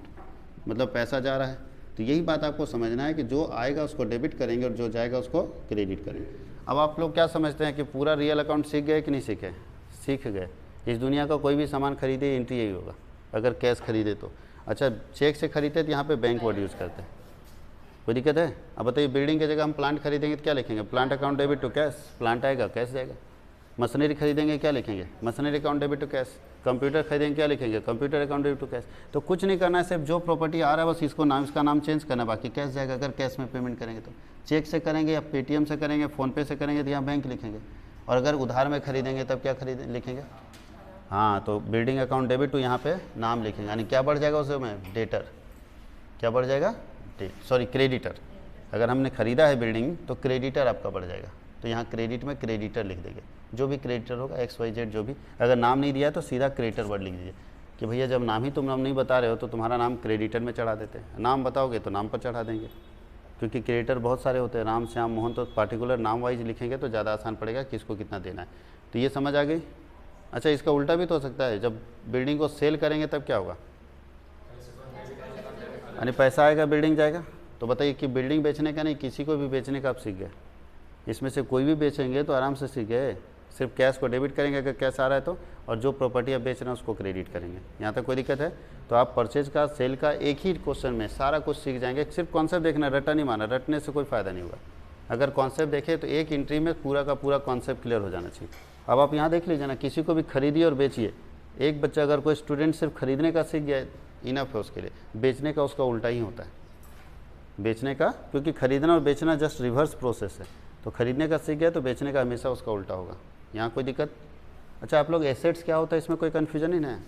मतलब पैसा जा रहा है। तो यही बात आपको समझना है कि जो आएगा उसको डेबिट करेंगे और जो जाएगा उसको क्रेडिट करेंगे। अब आप लोग क्या समझते हैं कि पूरा रियल अकाउंट सीख गए कि नहीं सीखे? सीख गए। इस दुनिया का कोई भी सामान खरीदे एंट्री यही होगा, अगर कैश खरीदे तो। अच्छा, चेक से खरीदते तो यहाँ पे बैंक वर्ड यूज़ करते हैं, कोई दिक्कत है? अब बताइए, बिल्डिंग की जगह हम प्लांट खरीदेंगे तो क्या लिखेंगे? Plant account debit to cash, plant आएगा कैश जाएगा। मशीनरी खरीदेंगे क्या लिखेंगे? Machinery account debit to cash. Computer खरीदेंगे क्या लिखेंगे? Computer account debit to cash. तो कुछ नहीं करना है, सिर्फ जो प्रॉपर्टी आ रहा है बस इसको नाम, इसका नाम चेंज करना है, बाकी कैश जाएगा। अगर कैश में पेमेंट करेंगे तो, चेक से करेंगे या पेटीएम से करेंगे, फ़ोनपे से करेंगे तो यहाँ बैंक लिखेंगे। और अगर उधार में खरीदेंगे तब क्या लिखेंगे? हाँ, तो बिल्डिंग अकाउंट डेबिट टू यहाँ पे नाम लिखेंगे, यानी क्या बढ़ जाएगा उसमें? डेटर। क्या बढ़ जाएगा? क्रेडिटर। अगर हमने खरीदा है बिल्डिंग तो क्रेडिटर आपका बढ़ जाएगा, तो यहाँ क्रेडिट में क्रेडिटर लिख देंगे। जो भी क्रेडिटर होगा XYZ, जो भी, अगर नाम नहीं दिया है तो सीधा क्रेडिटर वर्ड लिख दीजिए कि भैया जब नाम ही तुम नाम नहीं बता रहे हो तो तुम्हारा नाम क्रेडिटर में चढ़ा देते हैं। नाम बताओगे तो नाम पर चढ़ा देंगे, क्योंकि क्रेडिटर बहुत सारे होते हैं, राम श्याम मोहन, तो पार्टिकुलर नाम वाइज लिखेंगे तो ज़्यादा आसान पड़ेगा किसको कितना देना है। तो ये समझ आ गई। अच्छा, इसका उल्टा भी तो हो सकता है, जब बिल्डिंग को सेल करेंगे तब क्या होगा? यानी पैसा आएगा, बिल्डिंग जाएगा। तो बताइए कि बिल्डिंग बेचने का नहीं, किसी को भी बेचने का आप सीख गए। इसमें से कोई भी बेचेंगे तो आराम से सीख गए। सिर्फ कैश को डेबिट करेंगे अगर कैश आ रहा है तो, और जो प्रॉपर्टी आप बेच रहे हैं उसको क्रेडिट करेंगे। यहाँ तक कोई दिक्कत है? तो आप परचेज का, सेल का एक ही क्वेश्चन में सारा कुछ सीख जाएंगे। सिर्फ कॉन्सेप्ट देखना, रटा नहीं माना, रटने से कोई फ़ायदा नहीं होगा। अगर कॉन्सेप्ट देखें तो एक एंट्री में पूरा का पूरा कॉन्सेप्ट क्लियर हो जाना चाहिए। अब आप यहाँ देख लीजिए ना, किसी को भी खरीदिए और बेचिए। एक बच्चा, अगर कोई स्टूडेंट सिर्फ खरीदने का सीख गया, इनफ है उसके लिए। बेचने का उसका उल्टा ही होता है, बेचने का, क्योंकि खरीदना और बेचना जस्ट रिवर्स प्रोसेस है। तो खरीदने का सीख गया तो बेचने का हमेशा उसका उल्टा होगा। यहाँ कोई दिक्कत? अच्छा, आप लोग एसेट्स क्या होता है इसमें कोई कन्फ्यूजन ही नहीं है?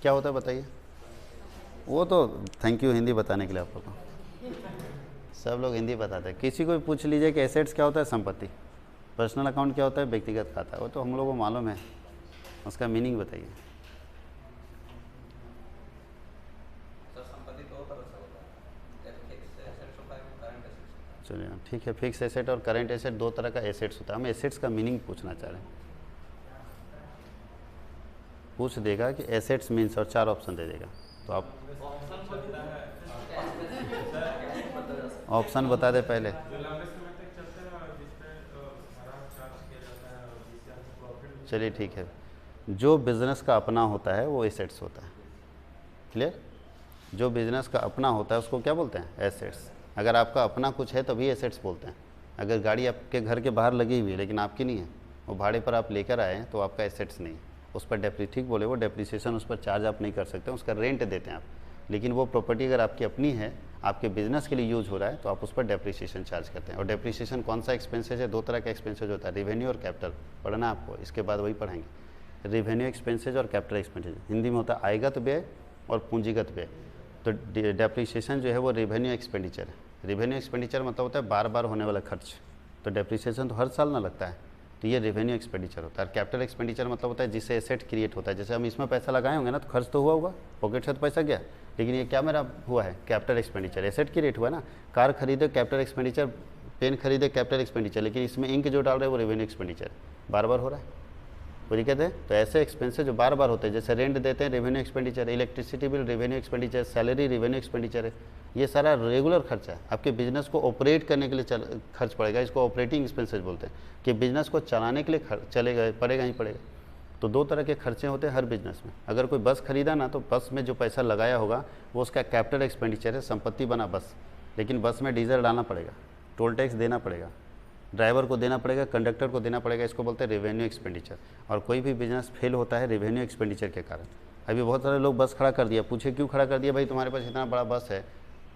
क्या होता है बताइए? वो तो थैंक यू हिंदी बताने के लिए आप लोग को, सब लोग हिंदी बताते हैं। किसी को भी पूछ लीजिए कि एसेट्स क्या होता है, संपत्ति। पर्सनल अकाउंट क्या होता है, व्यक्तिगत खाता। वो तो हम लोगों को मालूम है, उसका मीनिंग बताइए। चलिए ठीक है, फिक्स एसेट और करंट एसेट दो तरह का एसेट्स होता है। हम एसेट्स का मीनिंग पूछना चाह रहे हैं। पूछ देगा कि एसेट्स मीन्स और 4 ऑप्शन दे देगा, तो आप ऑप्शन बता दे पहले। चलिए ठीक है, जो बिज़नेस का अपना होता है वो एसेट्स होता है। क्लियर? जो बिज़नेस का अपना होता है उसको क्या बोलते हैं, एसेट्स। अगर आपका अपना कुछ है तभी एसेट्स बोलते हैं। अगर गाड़ी आपके घर के बाहर लगी हुई है लेकिन आपकी नहीं है, वो भाड़े पर आप लेकर आए हैं, तो आपका एसेट्स नहीं है। उस पर ठीक बोले, वो डेप्रिसिएशन उस पर चार्ज आप नहीं कर सकते, उसका रेंट देते हैं आप। लेकिन वो प्रॉपर्टी अगर आपकी अपनी है, आपके बिजनेस के लिए यूज हो रहा है, तो आप उस पर डेप्रिसिएशन चार्ज करते हैं। और डेप्रिसिएशन कौन सा एक्सपेंसेज है? 2 तरह का एक्सपेंसेज होता है, रेवेन्यू और कैपिटल। पढ़ना आपको, इसके बाद वही पढ़ाएंगे। रेवेन्यू एक्सपेंसेज और कैपिटल एक्सपेंसेज हिंदी में होता है आयगत व्यय और पूंजीगत व्यय। तो डेप्रिसिएशन जो है वो रेवेन्यू एक्सपेंडिचर है। रेवेन्यू एक्सपेंडिचर मतलब होता है बार बार होने वाला खर्च। तो डेप्रिसिएशन तो हर साल ना लगता है, तो ये रेवेन्यू एक्सपेंडिचर होता है। कैपिटल एक्सपेंडिचर मतलब होता है जिससे एसेट क्रिएट होता है। जैसे हम इसमें पैसा लगाए होंगे ना, तो खर्च तो हुआ होगा, पॉकेट से तो पैसा गया, लेकिन ये क्या मेरा हुआ है, कैपिटल एक्सपेंडिचर, एसेट क्रिएट हुआ ना। कार खरीदे कैपिटल एक्सपेंडिचर, पेन खरीदे कैपिटल एक्सपेंडिचर, लेकिन इसमें इंक जो डाल रहे हैं वो रेवेन्यू एक्सपेंडिचर, बार बार हो रहा है। कोई दिक्कत है? तो ऐसे एक्सपेंसेस जो बार बार होते हैं, जैसे रेंट देते हैं revenue expenditure, electricity bill revenue expenditure, salary revenue expenditure है। ये सारा रेगुलर खर्चा है, आपके बिजनेस को ऑपरेट करने के लिए खर्च पड़ेगा। इसको ऑपरेटिंग एक्सपेंसेस बोलते हैं, कि बिजनेस को चलाने के लिए चलेगा, पड़ेगा ही पड़ेगा। तो 2 तरह के खर्चे होते हैं हर बिजनेस में। अगर कोई बस खरीदा ना, तो बस में जो पैसा लगाया होगा वो उसका कैपिटल एक्सपेंडिचर है, संपत्ति बना बस। लेकिन बस में डीजल डालना पड़ेगा, टोल टैक्स देना पड़ेगा, ड्राइवर को देना पड़ेगा, कंडक्टर को देना पड़ेगा, इसको बोलते हैं रेवेन्यू एक्सपेंडिचर। और कोई भी बिजनेस फेल होता है रेवेन्यू एक्सपेंडिचर के कारण। अभी बहुत सारे लोग बस खड़ा कर दिया, पूछे क्यों खड़ा कर दिया? भाई तुम्हारे पास इतना बड़ा बस है,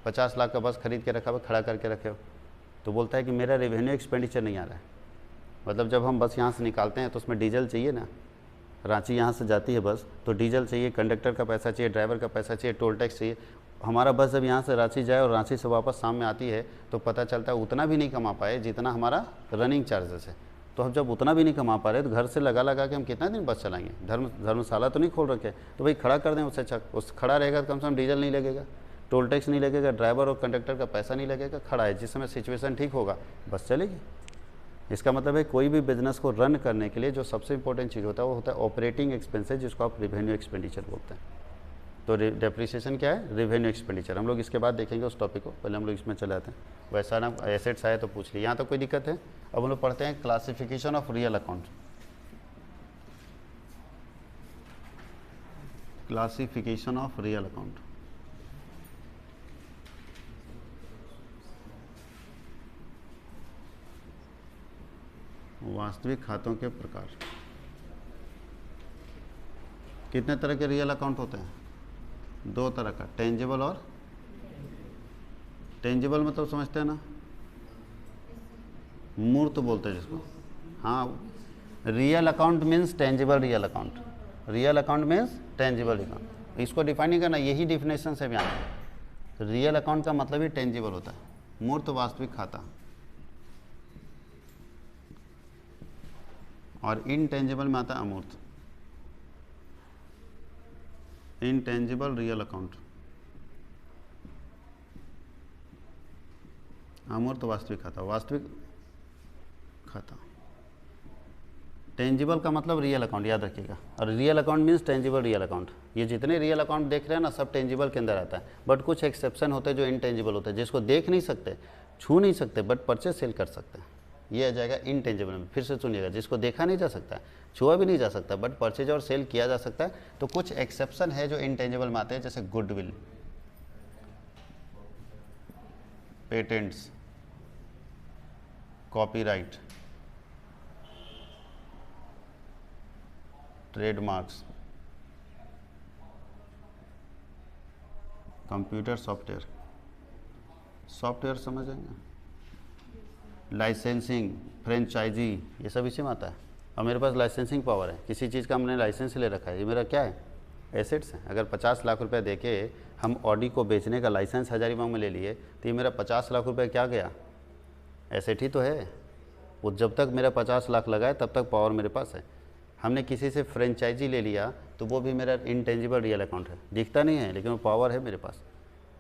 50 लाख का बस खरीद के रखा हुआ, खड़ा करके रखे हो। तो बोलता है कि मेरा रेवेन्यू एक्सपेंडिचर नहीं आ रहा है। मतलब जब हम बस यहाँ से निकालते हैं तो उसमें डीजल चाहिए ना, रांची यहाँ से जाती है बस, तो डीजल चाहिए, कंडक्टर का पैसा चाहिए, ड्राइवर का पैसा चाहिए, टोल टैक्स चाहिए। हमारा बस जब यहाँ से रांची जाए और रांची से वापस शाम में आती है, तो पता चलता है उतना भी नहीं कमा पाए जितना हमारा रनिंग चार्जेस है। तो हम जब उतना भी नहीं कमा पा रहे, तो घर से लगा के हम कितना दिन बस चलाएंगे? धर्मशाला तो नहीं खोल रखे, तो भाई खड़ा कर दें उससे अच्छा। उस खड़ा रहेगा तो कम से कम डीजल नहीं लगेगा, टोल टैक्स नहीं लगेगा, ड्राइवर और कंडक्टर का पैसा नहीं लगेगा, खड़ा है। जिस समय सिचुएशन ठीक होगा बस चलेगी। इसका मतलब है कोई भी बिजनेस को रन करने के लिए जो सबसे इंपॉर्टेंट चीज़ होता है वो होता है ऑपरेटिंग एक्सपेंसेस, जिसको आप रेवेन्यू एक्सपेंडिचर बोलते हैं। तो डेप्रिसिएशन क्या है? Revenue expenditure. हम लोग इसके बाद देखेंगे उस टॉपिक को, पहले हम लोग इसमें चले आते हैं। वैसा ना एसेट्स आए तो पूछ लिए, यहाँ तो कोई दिक्कत है? अब हम लोग पढ़ते हैं classification of real account. Classification of real account. वास्तविक खातों के प्रकार। कितने तरह के रियल अकाउंट होते हैं? 2 तरह का, टेंजिबल और टेंजिबल मतलब समझते हैं ना, मूर्त बोलते हैं जिसको। हाँ, real account means tangible real account. Real account means tangible account. इसको डिफाइन नहीं करना, यही डिफिनेशन है यहाँ। रियल अकाउंट का मतलब ही टेंजिबल होता है, मूर्त वास्तविक खाता। और इनटेंजिबल में आता है अमूर्त, इनटेंजिबल रियल अकाउंट। अमूर्त वास्तविक खाता, वास्तविक खाता। टेंजिबल का मतलब रियल अकाउंट, याद रखिएगा। और real account means tangible real account. ये जितने रियल अकाउंट देख रहे हैं ना, सब टेंजिबल के अंदर आता है। बट कुछ एक्सेप्शन होते हैं जो इनटेंजिबल होते हैं, जिसको देख नहीं सकते, छू नहीं सकते, बट परचेज सेल कर सकते हैं। ये आ जाएगा इनटेंजिबल में। फिर से सुनिएगा, जिसको देखा नहीं जा सकता, छुआ भी नहीं जा सकता, बट परचेज और सेल किया जा सकता है। तो कुछ एक्सेप्शन है जो इनटेंजिबल में आते हैं, जैसे goodwill, patents, copyright, trademarks, computer software, software समझेंगे, लाइसेंसिंग, फ्रेंचाइजी, ये सब इसी में आता है। और मेरे पास लाइसेंसिंग पावर है, किसी चीज़ का हमने लाइसेंस ले रखा है, ये मेरा क्या है, एसेट्स है। अगर 50 लाख रुपए देके हम ऑडी को बेचने का लाइसेंस हजारीबाग में ले लिए तो ये मेरा 50 लाख रुपए क्या गया, एसेट ही तो है। वो जब तक मेरा 50 लाख लगा है तब तक पावर मेरे पास है। हमने किसी से फ्रेंचाइजी ले लिया तो वो भी मेरा इंटेंजिबल रियल अकाउंट है, दिखता नहीं है लेकिन वो पावर है मेरे पास।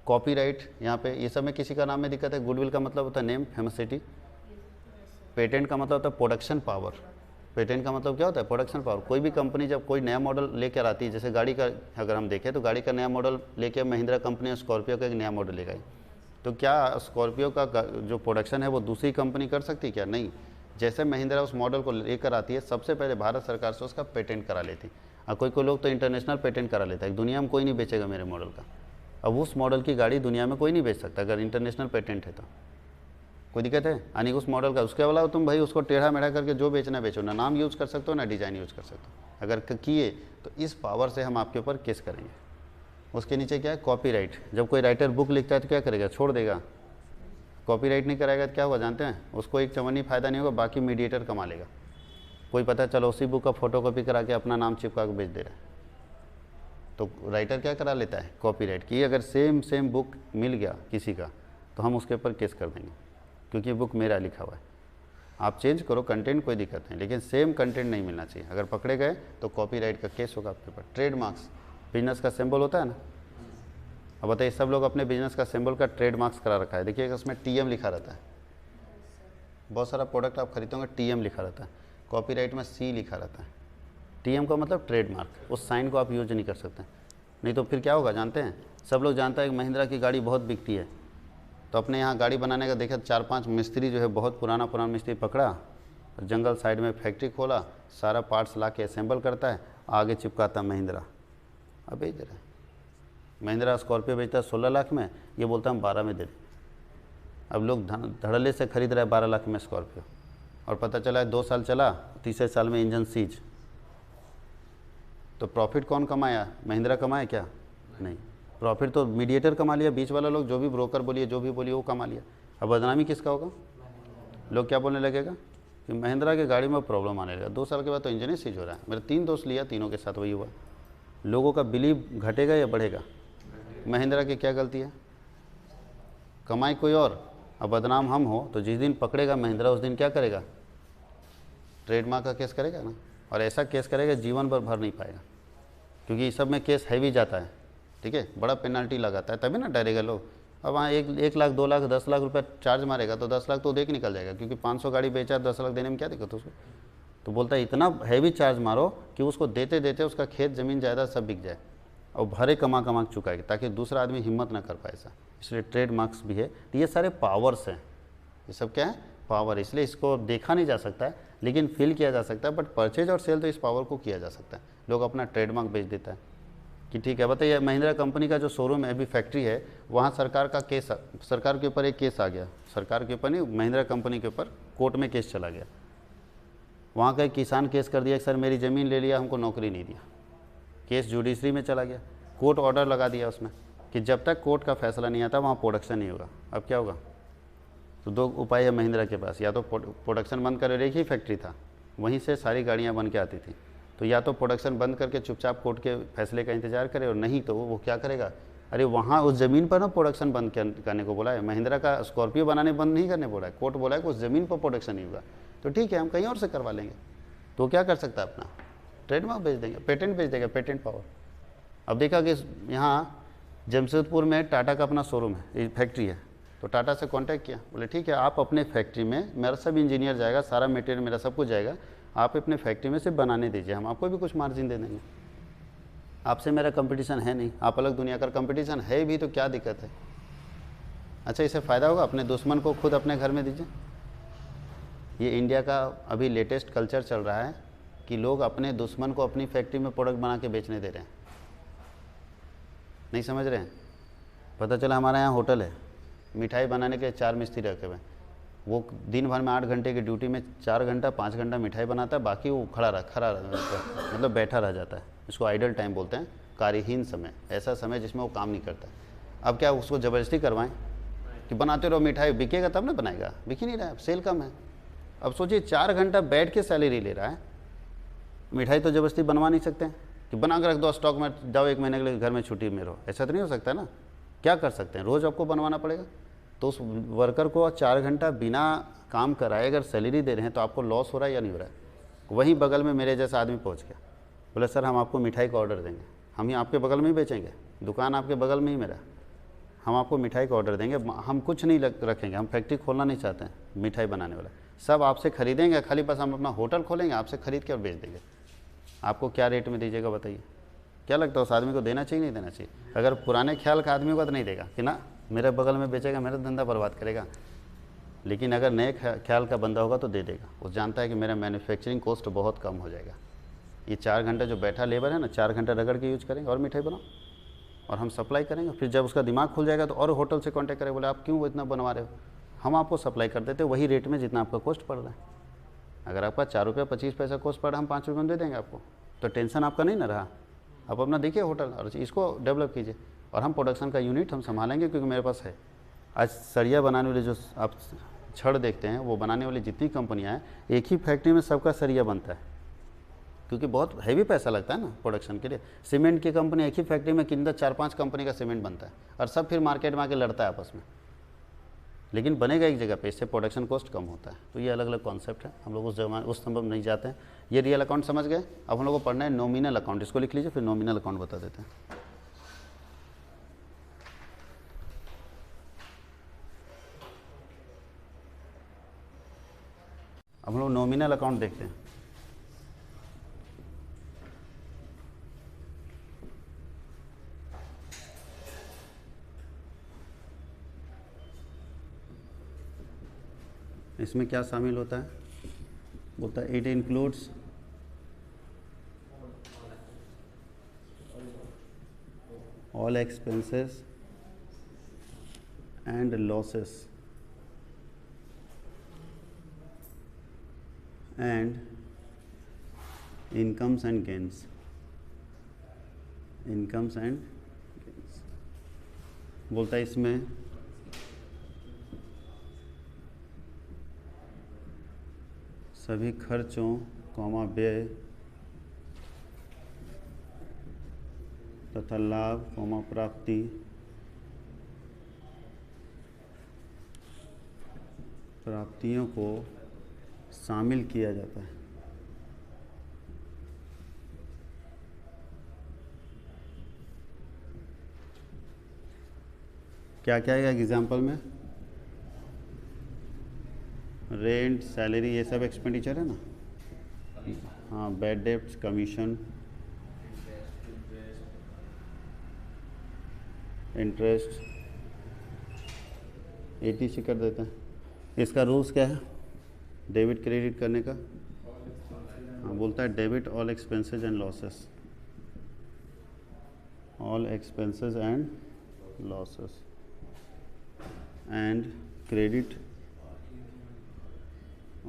कॉपीराइट, यहाँ पे ये सब में किसी का नाम में दिक्कत है। गुडविल का मतलब होता है नेम, फेमसिटी। पेटेंट का मतलब होता है प्रोडक्शन पावर। पेटेंट का मतलब क्या होता है, प्रोडक्शन पावर। कोई भी कंपनी जब कोई नया मॉडल लेकर आती है, जैसे गाड़ी का अगर हम देखें तो गाड़ी का नया मॉडल लेके महिंद्रा कंपनी स्कॉर्पियो का एक नया मॉडल लेकर आई, तो क्या स्कॉर्पियो का जो प्रोडक्शन है वो दूसरी कंपनी कर सकती है क्या? नहीं। जैसे महिंद्रा उस मॉडल को लेकर आती है, सबसे पहले भारत सरकार से उसका पेटेंट करा लेती है। और कोई लोग तो इंटरनेशनल पेटेंट करा लेता है, दुनिया में कोई नहीं बेचेगा मेरे मॉडल का। अब उस मॉडल की गाड़ी दुनिया में कोई नहीं बेच सकता अगर इंटरनेशनल पेटेंट है तो। कोई दिक्कत है? यानी उस मॉडल का, उसके अलावा तुम भाई उसको टेढ़ा मेढ़ा करके जो बेचना बेचो, ना नाम यूज़ कर सकते हो ना डिज़ाइन यूज़ कर सकते हो। अगर किए तो इस पावर से हम आपके ऊपर केस करेंगे। उसके नीचे क्या है, कॉपीराइट। जब कोई राइटर बुक लिखता है तो क्या करेगा, छोड़ देगा। कॉपीराइट नहीं कराएगा तो क्या होगा जानते हैं, उसको एक चवन्नी फ़ायदा नहीं होगा, बाकी मीडिएटर कमा लेगा। कोई पता चलो उसी बुक का फोटोकॉपी करा के अपना नाम चिपका के बेच दे रहा है, तो राइटर क्या करा लेता है, कॉपीराइट की। अगर सेम बुक मिल गया किसी का तो हम उसके ऊपर केस कर देंगे, क्योंकि बुक मेरा लिखा हुआ है। आप चेंज करो कंटेंट, कोई दिक्कत नहीं, लेकिन सेम कंटेंट नहीं मिलना चाहिए। अगर पकड़े गए तो कॉपीराइट का केस होगा आपके ऊपर। ट्रेडमार्क्स, बिजनेस का सिंबल होता है ना। अब बताइए, सब लोग अपने बिजनेस का सिंबल का ट्रेडमार्क्स करा रखा है। देखिएगा उसमें टीएम लिखा रहता है। बहुत सारा प्रोडक्ट आप खरीदोगे टीएम लिखा रहता है, कॉपीराइट में सी लिखा रहता है। टीएम का मतलब ट्रेडमार्क, उस साइन को आप यूज नहीं कर सकते, नहीं तो फिर क्या होगा जानते हैं। सब लोग जानता है कि महिंद्रा की गाड़ी बहुत बिकती है, तो अपने यहाँ गाड़ी बनाने का देखा 4-5 मिस्त्री जो है, बहुत पुराना मिस्त्री पकड़ा, जंगल साइड में फैक्ट्री खोला, सारा पार्ट्स ला के असेंबल करता है, आगे चिपकाता महिंद्रा। अब बेच रहे हैं। महिंद्रा स्कॉर्पियो बेचता है 16 लाख में, ये बोलता है हम 12 में दे दें। अब लोग धड़ल्ले से खरीद रहे हैं 12 लाख में स्कॉर्पियो, और पता चला है 2 साल चला, तीसरे साल में इंजन सीज। तो प्रॉफिट कौन कमाया, महिंद्रा कमाया क्या? नहीं, प्रॉफिट तो मीडिएटर कमा लिया, बीच वाला लोग, जो भी ब्रोकर बोलिए, जो भी बोलिए वो कमा लिया। अब बदनामी किसका होगा? लोग क्या बोलने लगेगा कि महिंद्रा की गाड़ी में प्रॉब्लम आने लगा। 2 साल के बाद तो इंजन ही सीज हो रहा है। मेरे 3 दोस्त लिया, तीनों के साथ वही हुआ। लोगों का बिलीव घटेगा या बढ़ेगा? महिंद्रा की क्या गलती है? कमाई कोई और, अब बदनाम हम हो, तो जिस दिन पकड़ेगा महिंद्रा उस दिन क्या करेगा, ट्रेडमार्क का केस करेगा ना। और ऐसा केस करेगा जीवन भर नहीं पाएगा, क्योंकि इस सब में केस हैवी जाता है, ठीक है, बड़ा पेनल्टी लगाता है, तभी ना डरेगा लोग। अब वहाँ 1 लाख 2 लाख 10 लाख रुपये चार्ज मारेगा तो 10 लाख तो देख निकल जाएगा, क्योंकि 500 गाड़ी बेचा, 10 लाख देने में क्या दिक्कत उसको। तो बोलता है इतना हैवी चार्ज मारो कि उसको देते देते उसका खेत ज़मीन जायदाद सब बिक जाए, और भरे कमा के चुकाएगी, ताकि दूसरा आदमी हिम्मत ना कर पाए ऐसा। इसलिए ट्रेड मार्क्स भी है। तो ये सारे पावर्स हैं, ये सब क्या है, पावर। इसलिए इसको देखा नहीं जा सकता है, लेकिन फील किया जा सकता है। बट परचेज और सेल तो इस पावर को किया जा सकता है। लोग अपना ट्रेडमार्क बेच देता है कि ठीक है। बताइए, महिंद्रा कंपनी का जो शोरूम है, अभी फैक्ट्री है, वहाँ सरकार का केस, सरकार के ऊपर एक केस आ गया, सरकार के ऊपर नहीं, महिंद्रा कंपनी के ऊपर कोर्ट में केस चला गया। वहाँ का एक किसान केस कर दिया कि सर मेरी ज़मीन ले लिया, हमको नौकरी नहीं दिया। केस जुडिशरी में चला गया, कोर्ट ऑर्डर लगा दिया उसमें कि जब तक कोर्ट का फैसला नहीं आता वहाँ प्रोडक्शन नहीं होगा। अब क्या होगा? तो 2 उपाय है महिंद्रा के पास, या तो प्रोडक्शन बंद कर, एक ही फैक्ट्री था, वहीं से सारी गाड़ियाँ बन के आती थी, तो या तो प्रोडक्शन बंद करके चुपचाप कोर्ट के फैसले का इंतजार करे, और नहीं तो वो क्या करेगा, अरे वहाँ उस ज़मीन पर ना प्रोडक्शन बंद करने को बोला है। महिंद्रा का स्कॉर्पियो बनाने बंद नहीं करने बोला है, कोर्ट बोला है कि उस ज़मीन पर प्रोडक्शन नहीं होगा, तो ठीक है हम कहीं और से करवा लेंगे। तो क्या कर सकता है, अपना ट्रेडमार्क बेच देंगे, पेटेंट बेच देगा, पेटेंट पावर। अब देखा कि यहाँ जमशेदपुर में टाटा का अपना शोरूम है, फैक्ट्री है, तो टाटा से कांटेक्ट किया, बोले ठीक है आप अपने फैक्ट्री में, मेरा सब इंजीनियर जाएगा, सारा मटेरियल मेरा सब कुछ जाएगा, आप अपने फैक्ट्री में से बनाने दीजिए, हम आपको भी कुछ मार्जिन दे देंगे। आपसे मेरा कंपटीशन है नहीं, आप अलग दुनिया का कंपटीशन है भी, तो क्या दिक्कत है? अच्छा, इससे फ़ायदा होगा, अपने दुश्मन को खुद अपने घर में दीजिए। ये इंडिया का अभी लेटेस्ट कल्चर चल रहा है कि लोग अपने दुश्मन को अपनी फैक्ट्री में प्रोडक्ट बना के बेचने दे रहे हैं। नहीं समझ रहे हैं? पता चला हमारे यहाँ होटल है, मिठाई बनाने के 4 मिस्त्री रखे हुए, वो दिन भर में 8 घंटे की ड्यूटी में 4 घंटा 5 घंटा मिठाई बनाता है, बाकी वो खड़ा मतलब बैठा रह जाता है। इसको आइडल टाइम बोलते हैं, कार्यहीन समय, ऐसा समय जिसमें वो काम नहीं करता। अब क्या उसको ज़बरदस्ती करवाएं कि बनाते रहो मिठाई, बिकेगा तब ना बनाएगा, बिक ही नहीं रहा है, सेल कम है। अब सोचिए 4 घंटा बैठ के सैलरी ले रहा है, मिठाई तो ज़बरदस्ती बनवा नहीं सकते हैं कि बना कर रख दो स्टॉक में, जाओ 1 महीने के लिए घर में छुट्टी में रहो, ऐसा तो नहीं हो सकता ना। क्या कर सकते हैं, रोज़ आपको बनवाना पड़ेगा। तो उस वर्कर को 4 घंटा बिना काम कराए अगर सैलरी दे रहे हैं तो आपको लॉस हो रहा है या नहीं हो रहा है। वहीं बगल में मेरे जैसा आदमी पहुंच गया, बोले सर हम आपको मिठाई का ऑर्डर देंगे, हम ही आपके बगल में ही बेचेंगे, दुकान आपके बगल में ही मेरा, हम आपको मिठाई का ऑर्डर देंगे, हम कुछ नहीं रखेंगे, हम फैक्ट्री खोलना नहीं चाहते हैं, मिठाई बनाने वाला सब आपसे खरीदेंगे, खाली बस हम अपना होटल खोलेंगे, आपसे खरीद के और बेच देंगे। आपको क्या रेट में दीजिएगा बताइए। क्या लगता है उस आदमी को देना चाहिए नहीं देना चाहिए? अगर पुराने ख्याल का आदमी होगा तो नहीं देगा कि ना मेरे बगल में बेचेगा, मेरा धंधा बर्बाद करेगा। लेकिन अगर नए ख्याल का बंदा होगा तो दे देगा, वो जानता है कि मेरा मैन्युफैक्चरिंग कॉस्ट बहुत कम हो जाएगा। ये 4 घंटा जो बैठा लेबर है ना, 4 घंटा रगड़ के यूज करेंगे और मिठाई बनाओ और हम सप्लाई करेंगे। फिर जब उसका दिमाग खुल जाएगा तो और होटल से कांटेक्ट करें, बोले आप क्यों वो इतना बनवा रहे हो, हम आपको सप्लाई कर देते वही रेट में जितना आपका कॉस्ट पड़ रहा है। अगर आपका 4 रुपये 25 पैसा कॉस्ट पड़ रहा है, हम 5 रुपये में दे देंगे आपको, तो टेंशन आपका नहीं ना रहा। आप अपना देखिए होटल और इसको डेवलप कीजिए, और हम प्रोडक्शन का यूनिट हम संभालेंगे, क्योंकि मेरे पास है। आज सरिया बनाने वाले जो आप छड़ देखते हैं, वो बनाने वाली जितनी कंपनियां हैं, एक ही फैक्ट्री में सबका सरिया बनता है, क्योंकि बहुत हैवी पैसा लगता है ना प्रोडक्शन के लिए। सीमेंट की कंपनी एक ही फैक्ट्री में कितना 4-5 कंपनी का सीमेंट बनता है, और सब फिर मार्केट में आके लड़ता है आपस में, लेकिन बनेगा एक जगह पे, इससे प्रोडक्शन कॉस्ट कम होता है। तो ये अलग अलग कॉन्सेप्ट है, हम लोग उस संभव नहीं जाते हैं। ये रियल अकाउंट समझ गए। अब हम लोग को पढ़ना है नॉमिनल अकाउंट, इसको लिख लीजिए, फिर नॉमिनल अकाउंट बता देते हैं। अब हम लोग नॉमिनल अकाउंट देखते हैं। इसमें क्या शामिल होता है, बोलता है it includes all expenses and losses and incomes and gains, incomes and gains. बोलता है इसमें सभी खर्चों कौमा व्यय तथा लाभ कौमा प्राप्ति प्राप्तियों को शामिल किया जाता है। क्या क्या है एग्जाम्पल में, रेंट, सैलरी, ये सब एक्सपेंडिचर है ना। हाँ, bad debts, commission, interest, ETC कर देते हैं। इसका रूल्स क्या है डेबिट क्रेडिट करने का? हाँ, बोलता है debit all expenses and losses, all expenses and losses, and credit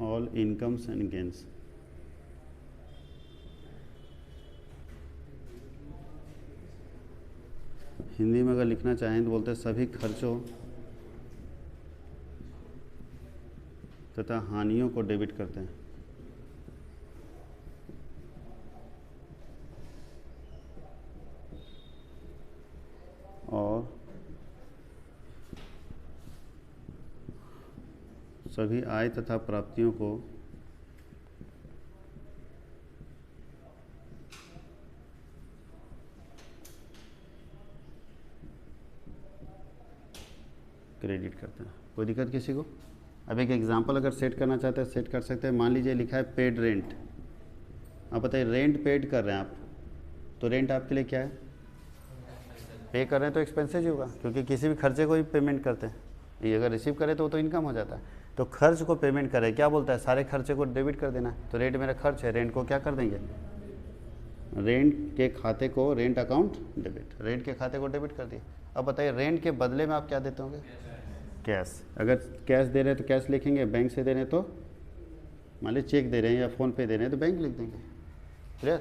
all incomes and gains. Hindi में अगर लिखना चाहें तो बोलते हैं सभी खर्चों तथा हानियों को डेबिट करते हैं। और सभी आय तथा प्राप्तियों को क्रेडिट करते हैं। कोई दिक्कत किसी को? अब एक एग्जांपल अगर सेट करना चाहते हैं सेट कर सकते हैं। मान लीजिए लिखा है पेड रेंट, आप बताइए रेंट पेड कर रहे हैं आप, तो रेंट आपके लिए क्या है? पे कर रहे हैं तो एक्सपेंसेज ही होगा, क्योंकि किसी भी खर्चे को ही पेमेंट करते हैं। ये अगर रिसीव करें तो वो तो इनकम हो जाता है। तो खर्च को पेमेंट करें, क्या बोलता है सारे खर्चे को डेबिट कर देना है। तो रेंट मेरा खर्च है, रेंट को क्या कर देंगे, रेंट के खाते को, रेंट अकाउंट डेबिट, रेंट के खाते को डेबिट कर दिए। अब बताइए रेंट के बदले में आप क्या देते होंगे? कैश। अगर कैश दे रहे हैं तो कैश लिखेंगे, बैंक से दे रहे हैं तो मान लीजिए चेक दे रहे हैं या फ़ोन पे दे रहे हैं तो बैंक लिख देंगे। क्लियर?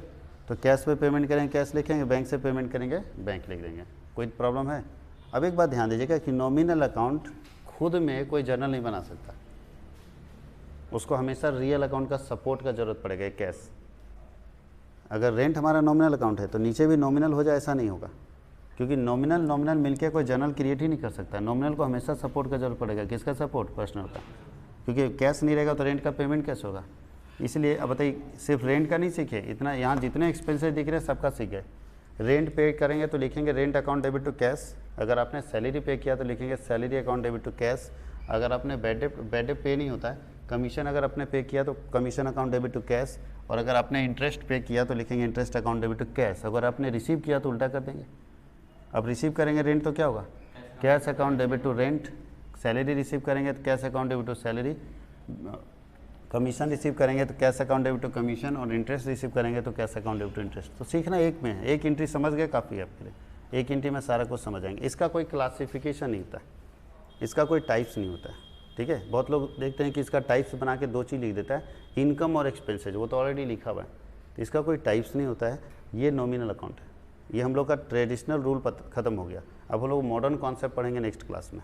तो कैश पे पेमेंट करेंगे कैश लिखेंगे, बैंक से पेमेंट करेंगे बैंक लिख देंगे। कोई प्रॉब्लम है? अब एक बात ध्यान दीजिएगा कि नॉमिनल अकाउंट खुद में कोई जर्नल नहीं बना सकता, उसको हमेशा रियल अकाउंट का सपोर्ट का ज़रूरत पड़ेगा, कैश। अगर रेंट हमारा नॉमिनल अकाउंट है तो नीचे भी नॉमिनल हो जाए ऐसा नहीं होगा, क्योंकि नॉमिनल मिलके कोई जर्नल क्रिएट ही नहीं कर सकता। नॉमिनल को हमेशा सपोर्ट का जरूरत पड़ेगा। किसका सपोर्ट? पर्सनल का, क्योंकि कैश नहीं रहेगा तो रेंट का पेमेंट कैसे होगा। इसलिए अब बताइए, सिर्फ रेंट का नहीं सीखे, इतना यहाँ जितने एक्सपेंसेस दिख रहे हैं सबका सीख गए। रेंट पे करेंगे तो लिखेंगे rent account debit to cash. अगर आपने सैलरी पे किया तो लिखेंगे salary account debit to cash. अगर आपने बैड पे नहीं होता है, कमीशन अगर आपने पे किया तो commission account debit to cash. और अगर आपने इंटरेस्ट पे किया तो लिखेंगे interest account debit to cash. अगर आपने रिसीव किया तो उल्टा कर देंगे। अब रिसीव करेंगे रेंट तो क्या होगा? Cash account debit to rent. Salary receive करेंगे तो cash account debit to salary. Commission receive करेंगे तो cash account debit to commission. और इंटरेस्ट रिसीव करेंगे तो cash account debit to interest. तो सीखना एक में है, एक एंट्री समझ गए काफ़ी है आपके लिए। एक एंट्री में सारा कुछ समझ आएंगे। इसका कोई क्लासिफिकेशन नहीं होता, इसका कोई टाइप्स नहीं होता है, ठीक है। बहुत लोग देखते हैं कि इसका टाइप्स बना के दो चीज़ लिख देता है, इनकम और एक्सपेंसेज, वो तो ऑलरेडी लिखा हुआ है। तो इसका कोई टाइप्स नहीं होता है। ये नॉमिनल अकाउंट है, ये हम लोग का ट्रेडिशनल रूल ख़त्म हो गया। अब हम लोग मॉडर्न कॉन्सेप्ट पढ़ेंगे नेक्स्ट क्लास में।